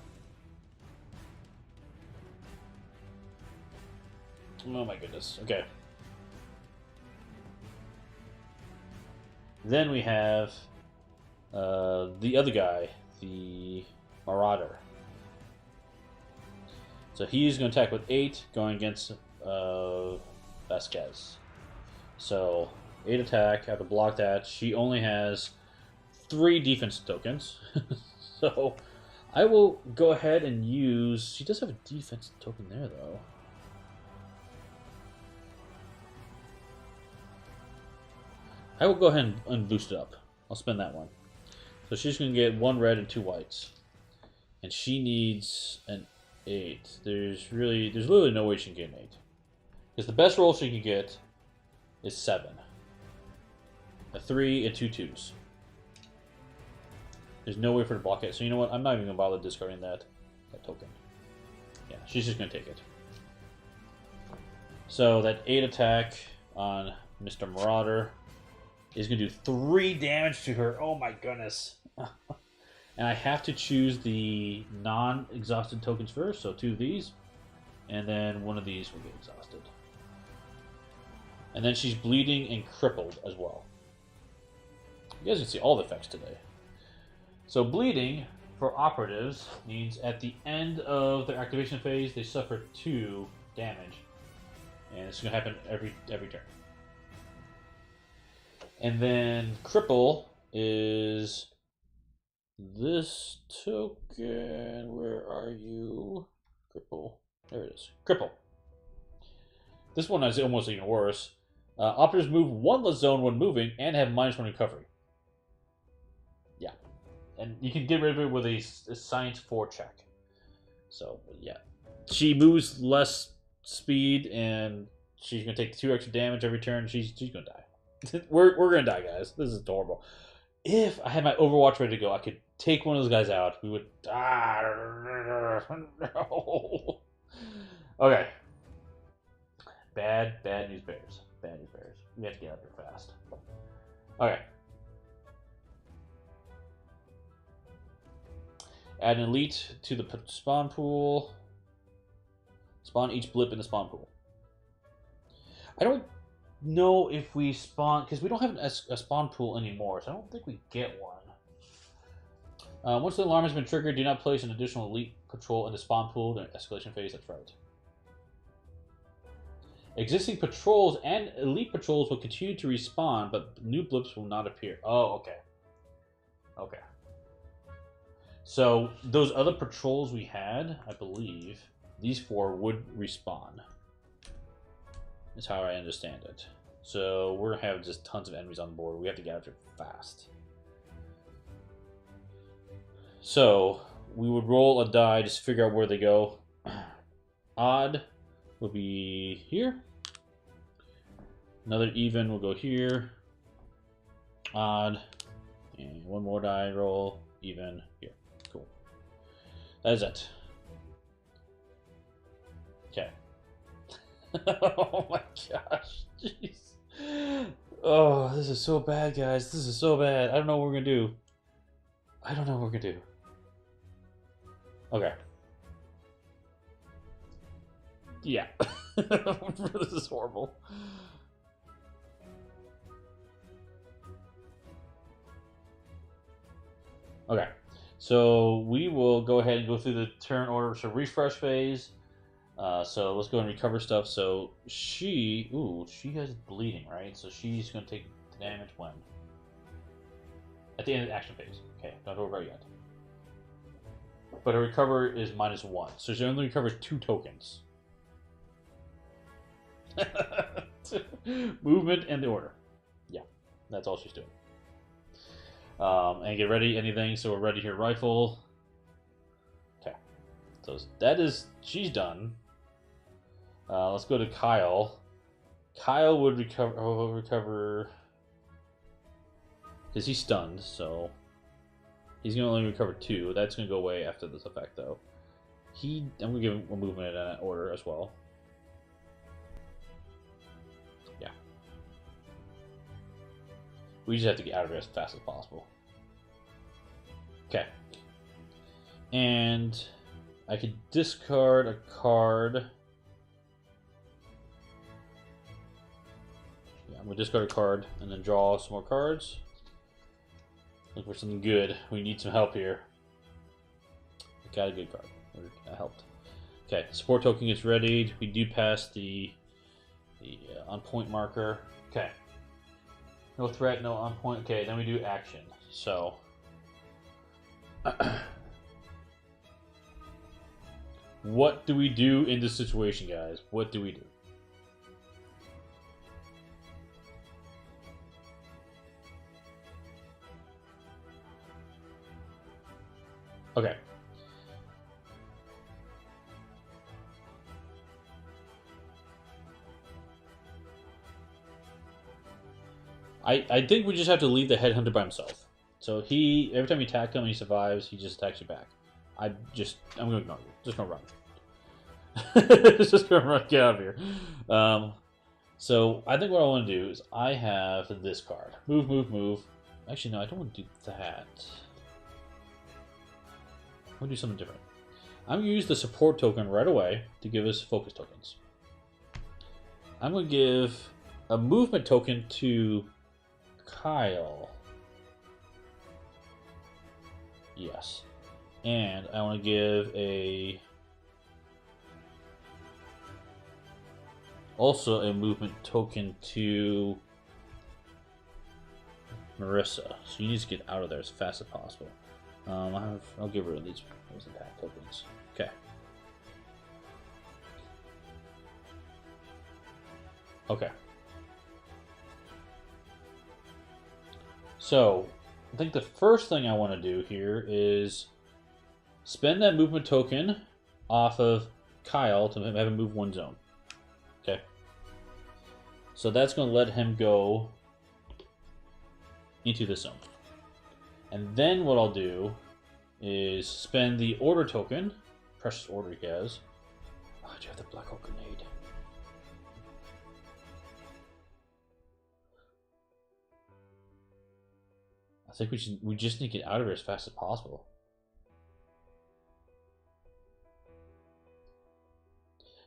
Oh my goodness. Okay. Then we have the other guy, the Marauder. So he's going to attack with 8, going against Vasquez. So 8 attack. I have to block that. She only has 3 defense tokens. So I will go ahead and use... She does have a defense token there, though. I will go ahead and boost it up. I'll spend that one. So she's going to get 1 red and 2 whites. And she needs an 8. There's literally no way she can get an 8. Because the best roll she can get is 7. A 3 and 2 2s. There's no way for her to block it. So you know what? I'm not even going to bother discarding that token. Yeah, she's just going to take it. So that 8 attack on Mr. Marauder is going to do 3 damage to her. Oh my goodness. And I have to choose the non-exhausted tokens first. So 2 of these. And then 1 of these will get exhausted. And then she's bleeding and crippled as well. You guys can see all the effects today. So bleeding for operatives means at the end of their activation phase, they suffer 2 damage. And it's going to happen every turn. And then cripple is this token. Where are you? Cripple. There it is. Cripple. This one is almost even worse. Operatives move 1 less zone when moving and have -1 recovery. Yeah. And you can get rid of it with a science 4 check. So, yeah. She moves less speed and she's going to take 2 extra damage every turn. She's going to die. We're gonna die, guys. This is horrible. If I had my Overwatch ready to go, I could take one of those guys out. We would. No. Okay. Bad news bears. Bad news bears. We have to get out of here fast. Okay. Add an elite to the spawn pool. Spawn each blip in the spawn pool. I don't know if we spawn, because we don't have a spawn pool anymore, so I don't think we get one. Once the alarm has been triggered, do not place an additional elite patrol in the spawn pool during escalation phase. That's right. Existing patrols and elite patrols will continue to respawn, but new blips will not appear. Oh, okay. Okay. So those other patrols we had, I believe, these 4 would respawn. Is how I understand it. So we're gonna have just tons of enemies on board. We have to get out there fast. So we would roll a die, just figure out where they go. Odd will be here. Another even will go here. Odd. And 1 more die roll. Even here. Cool. That is it. Okay. Oh my gosh. Jeez. Oh, this is so bad, guys. This is so bad. I don't know what we're gonna do. I don't know what we're gonna do. Okay. Yeah. This is horrible. Okay. So we will go ahead and go through the turn order. So refresh phase. So let's go and recover stuff. So she has bleeding, right? So she's going to take damage when? At the end of the action phase. Okay, not over yet. But her recover is -1. So she only recovers 2 tokens. Movement and the order. Yeah, that's all she's doing. And get ready, anything. So we're ready here. Rifle. Okay. So that is, she's done. Let's go to Kyle. Kyle would recover. Because he's stunned, so he's going to only recover 2. That's going to go away after this effect, though. I'm going to give him a movement in that order as well. Yeah. We just have to get out of here as fast as possible. Okay. And I could discard a card. Yeah, I'm going to discard a card and then draw some more cards. Look for something good. We need some help here. Got a good card. That helped. Okay, support token gets readied. We do pass the on point marker. Okay. No threat, no on point. Okay, then we do action. So. What do we do in this situation, guys? What do we do? Okay. I think we just have to leave the headhunter by himself. So every time you attack him and he survives, he just attacks you back. I'm gonna ignore you. Just gonna run. Just gonna run. Get out of here. So I think what I want to do is I have this card. Move, move, move. Actually, no, I don't want to do that. I'm gonna do something different. I'm gonna use the support token right away to give us focus tokens. I'm gonna give a movement token to Kyle. Yes. And I want to give also a movement token to Marissa. So you need to get out of there as fast as possible. I'll give her these attack tokens. Okay. Okay. So, I think the first thing I want to do here is spend that movement token off of Kyle to have him move 1 zone. Okay. So that's going to let him go into this zone. And then what I'll do is spend the order token, precious order he has. Oh, do you have the black hole grenade? I think we just need to get out of here as fast as possible.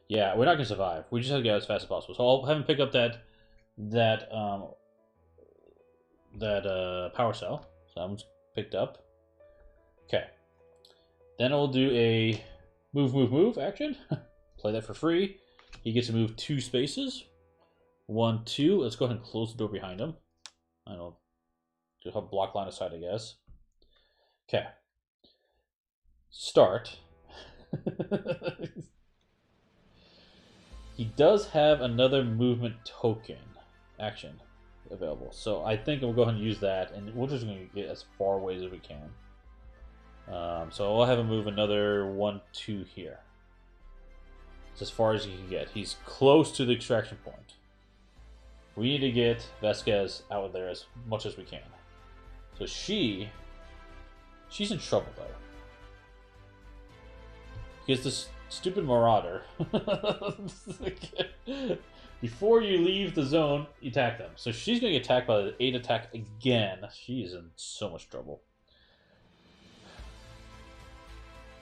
Yeah, we're not gonna survive. We just have to get out as fast as possible. So I'll have him pick up that power cell. So that one's picked up. Okay. Then I'll do a move action. Play that for free. He gets to move 2 spaces. 1, 2. Let's go ahead and close the door behind him. I don't know. To help block line of sight, I guess. Okay. Start. He does have another movement token action available. So I think we'll go ahead and use that, and we're just going to get as far away as we can. So I'll have him move another 1, 2 here. It's as far as he can get. He's close to the extraction point. We need to get Vasquez out of there as much as we can. So she's in trouble though. Because this stupid marauder. Before you leave the zone, you attack them. So she's going to get attacked by the 8 attack again. She is in so much trouble.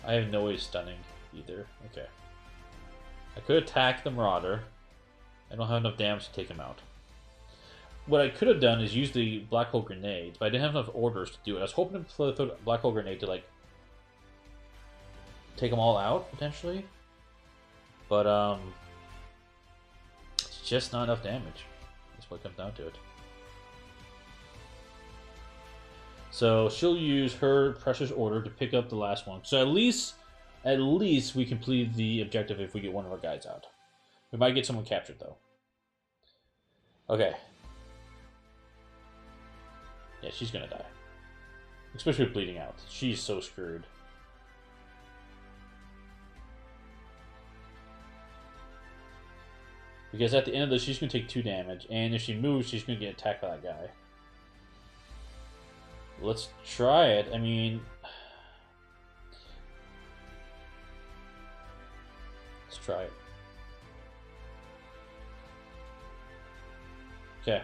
I have no way of stunning either. Okay. I could attack the marauder. I don't have enough damage to take him out. What I could have done is use the black hole grenade, but I didn't have enough orders to do it. I was hoping to throw the black hole grenade to like take them all out potentially, but it's just not enough damage. That's what it comes down to it. So she'll use her precious order to pick up the last one. So at least we complete the objective if we get one of our guys out. We might get someone captured though. Okay. Yeah, she's gonna die. Especially with bleeding out. She's so screwed. Because at the end of this, she's gonna take 2 damage, and if she moves, she's gonna get attacked by that guy. Let's try it. I mean, let's try it. Okay.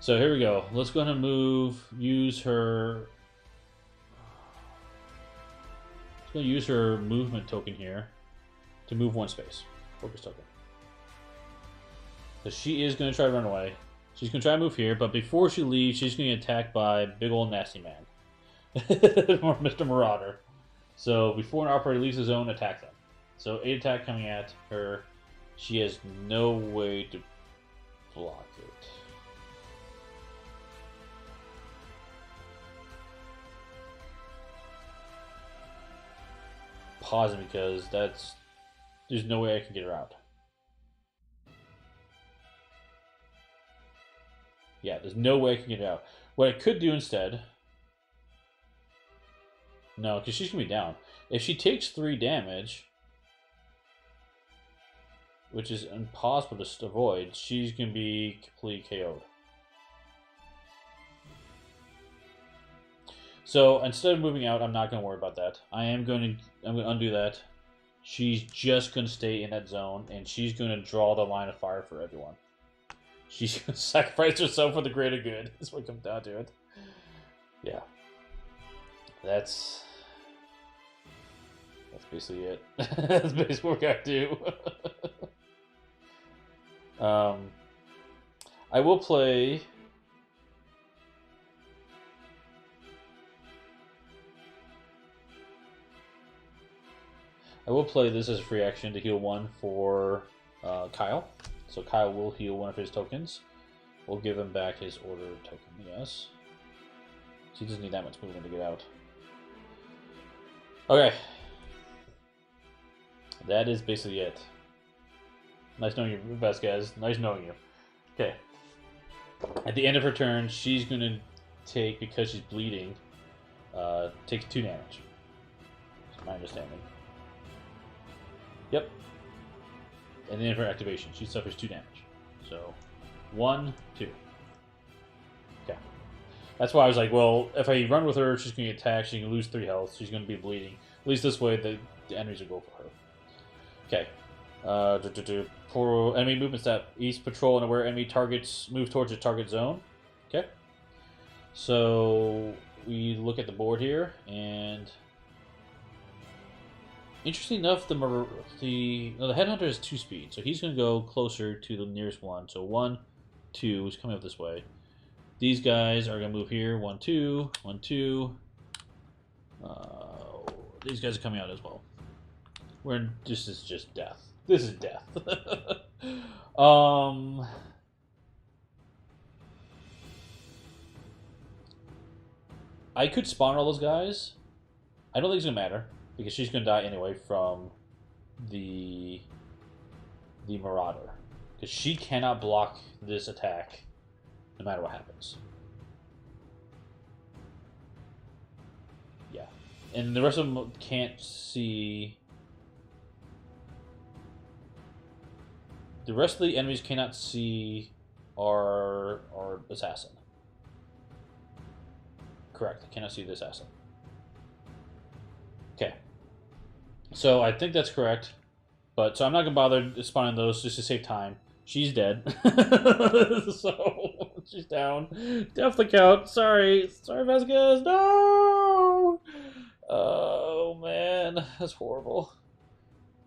So here we go. Let's go ahead and use her. Let's go use her movement token here to move one space. Focus token. So she is going to try to run away. She's going to try to move here, but before she leaves, she's going to get attacked by big old nasty man. Or Mr. Marauder. So before an operator leaves the zone, attack them. So 8 attack coming at her. She has no way to block it. Pausing because there's no way I can get her out. Yeah, there's no way I can get it out. What I could do instead... No, because she's going to be down. If she takes 3 damage, which is impossible to avoid, she's going to be completely KO'd. So instead of moving out, I'm not going to worry about that. I'm going to undo that. She's just going to stay in that zone, and she's going to draw the line of fire for everyone. She's going to sacrifice herself for the greater good. That's what it comes down to it. Yeah. That's basically it. That's basically what we got to do. I will play... this as a free action to heal 1 for Kyle. So Kyle will heal 1 of his tokens. We'll give him back his order token, yes. So he doesn't need that much movement to get out. Okay. That is basically it. Nice knowing you, Vasquez. Nice knowing you. Okay. At the end of her turn, she's going to take, because she's bleeding, takes 2 damage. That's my understanding. Yep. And then for activation, she suffers 2 damage. So, 1, 2. Okay. That's why I was like, well, if I run with her, she's going to get attacked. She's going to lose 3 health. She's going to be bleeding. At least this way, the enemies will go for her. Okay. For enemy movement step, east patrol and aware enemy targets move towards the target zone. Okay. So we look at the board here, and interesting enough, the headhunter has 2 speed, so he's going to go closer to the nearest one. So 1, 2 is coming up this way. These guys are going to move here. 1, 2, 1, 2. These guys are coming out as well. This is just death. This is death. I could spawn all those guys. I don't think it's gonna matter because she's gonna die anyway from the Marauder, because she cannot block this attack no matter what happens. Yeah, and the rest of them can't see. The rest of the enemies cannot see our assassin. Correct, they cannot see the assassin. Okay. So I think that's correct. But so I'm not gonna bother spawning those just to save time. She's dead. So she's down. Death the count. Sorry. Sorry, Vasquez. No! Oh man, that's horrible.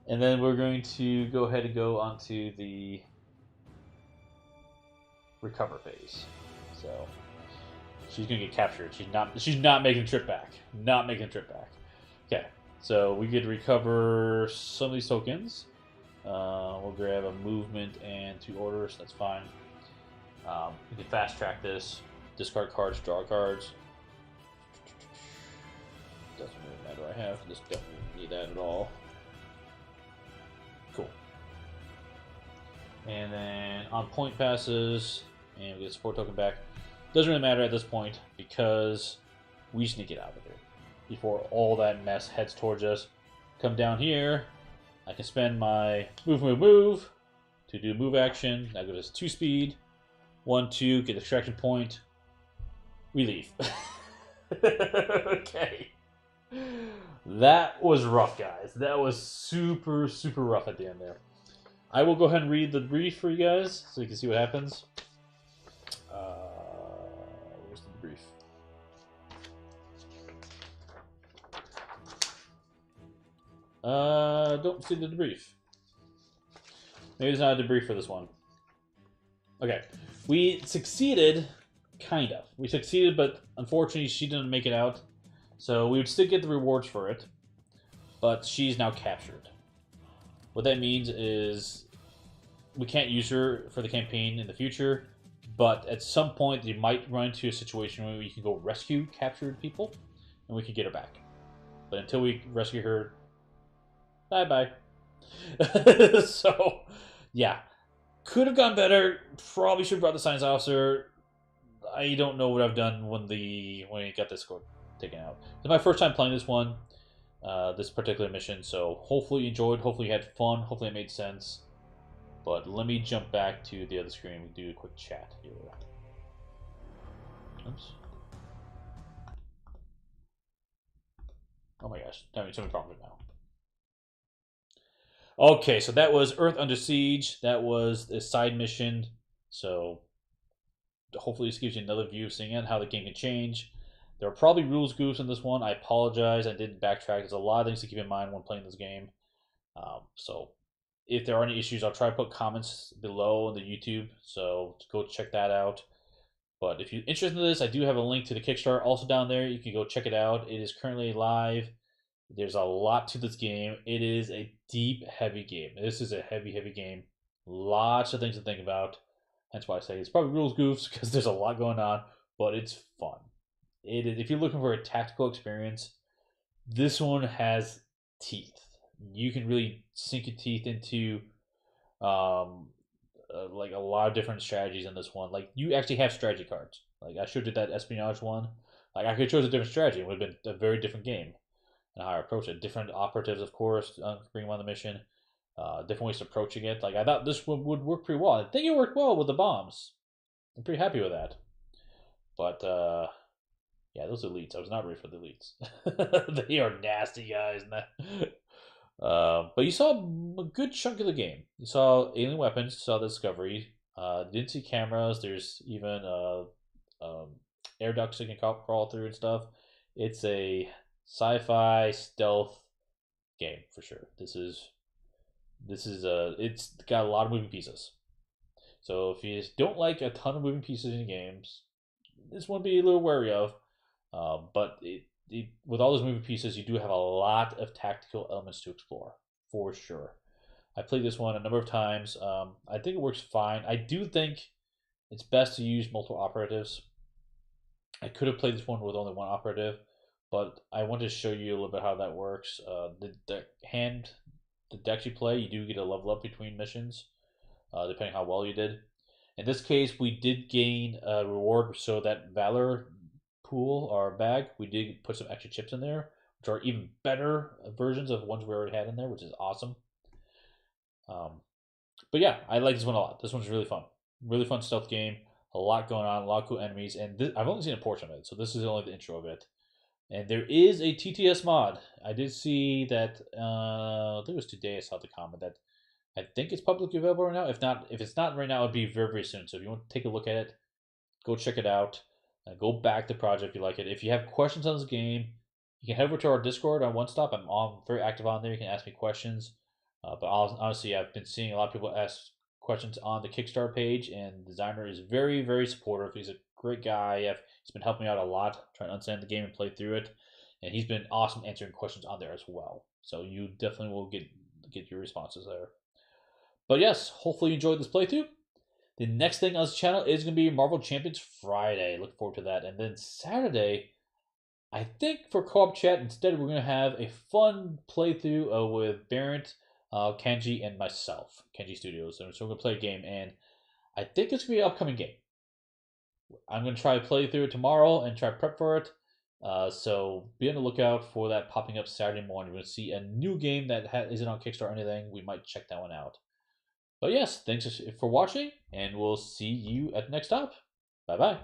And then we're going to go ahead and go onto the recover phase. So she's gonna get captured. She's not making the trip back. Not making the trip back. Okay. So we get to recover some of these tokens. We'll grab a movement and 2 orders. That's fine. We can fast track this. Discard cards, draw cards. Doesn't really matter what I have. Just don't need that at all. Cool. And then on point passes, and we get support token back. Doesn't really matter at this point because we just need to get out of here before all that mess heads towards us. Come down here. I can spend my move to do move action. That gives us 2 speed. 1, 2, get extraction point. we leave. Okay. That was rough, guys. That was super, super rough at the end there. I will go ahead and read the brief for you guys so you can see what happens. Where's the brief? Don't see the debrief. Maybe there's not a debrief for this one. Okay. We succeeded, kind of. We succeeded, but unfortunately she didn't make it out. So we would still get the rewards for it. But she's now captured. What that means is we can't use her for the campaign in the future. But at some point, you might run into a situation where we can go rescue captured people. And we can get her back. But until we rescue her, bye-bye. So, yeah. Could have gone better. Probably should have brought the science officer. I don't know what I've done when we got this score taken out. It's my first time playing this one, this particular mission. So hopefully you enjoyed. Hopefully you had fun. Hopefully it made sense. But let me jump back to the other screen. We do a quick chat here. Oops. Oh my gosh, having so many problems now. Okay, so that was Earth Under Siege. That was a side mission. So hopefully this gives you another view of seeing it, how the game can change. There are probably rules goofs in this one. I apologize. I didn't backtrack. There's a lot of things to keep in mind when playing this game. So if there are any issues, I'll try to put comments below in the YouTube. So go check that out. But if you're interested in this, I do have a link to the Kickstarter also down there. You can go check it out. It is currently live. There's a lot to this game. It is a deep, heavy game. This is a heavy, heavy game. Lots of things to think about. That's why I say it's probably rules goofs because there's a lot going on, but it's fun. It is, if you're looking for a tactical experience, this one has teeth. You can really sink your teeth into like a lot of different strategies in this one. Like you actually have strategy cards. Like I showed you that espionage one. Like I could have chosen a different strategy. It would have been a very different game and how I approach it. Different operatives, of course, bring them on the mission. Different ways of approaching it. Like I thought this would work pretty well. I think it worked well with the bombs. I'm pretty happy with that. But yeah, those elites. I was not ready for the elites. They are nasty guys. But you saw a good chunk of the game. You saw alien weapons. You saw the discovery. Didn't see cameras. There's even air ducts you can crawl through and stuff. It's a sci-fi stealth game for sure. It's got a lot of moving pieces. So if you don't like a ton of moving pieces in games, this one be a little wary of. But with all those moving pieces, you do have a lot of tactical elements to explore for sure. I played this one a number of times. I think it works fine. I do think it's best to use multiple operatives. I could have played this one with only one operative, but I want to show you a little bit how that works. The decks you play, you do get a level up between missions, depending how well you did. In this case, we did gain a reward, so that Valor pool or bag, we did put some extra chips in there, which are even better versions of ones we already had in there, which is awesome. But yeah, I like this one a lot. This one's really fun stealth game. A lot going on, a lot of cool enemies, and I've only seen a portion of it, so this is only the intro of it. And there is a TTS mod. I did see that. I think it was today. I saw the comment that I think it's publicly available right now. If it's not right now, it'll be very, very soon. So if you want to take a look at it, go check it out. Go back to the project if you like it. If you have questions on this game, you can head over to our Discord on One Stop. I'm very active on there. You can ask me questions. But honestly, I've been seeing a lot of people ask questions on the Kickstarter page, and the designer is very, very supportive. He's a great guy. He's been helping me out a lot, trying to understand the game and play through it. And he's been awesome answering questions on there as well. So you definitely will get your responses there. But yes, hopefully you enjoyed this playthrough. The next thing on this channel is going to be Marvel Champions Friday. Look forward to that. And then Saturday, I think for co-op chat, instead we're going to have a fun playthrough with Barrett, Kenji, and myself, Kenji Studios. So we're going to play a game, and I think it's going to be an upcoming game. I'm going to try to play through it tomorrow and try to prep for it. So be on the lookout for that popping up Saturday morning. We're going to see a new game that isn't on Kickstarter or anything. We might check that one out. But yes, thanks for watching, and we'll see you at the next stop. Bye-bye.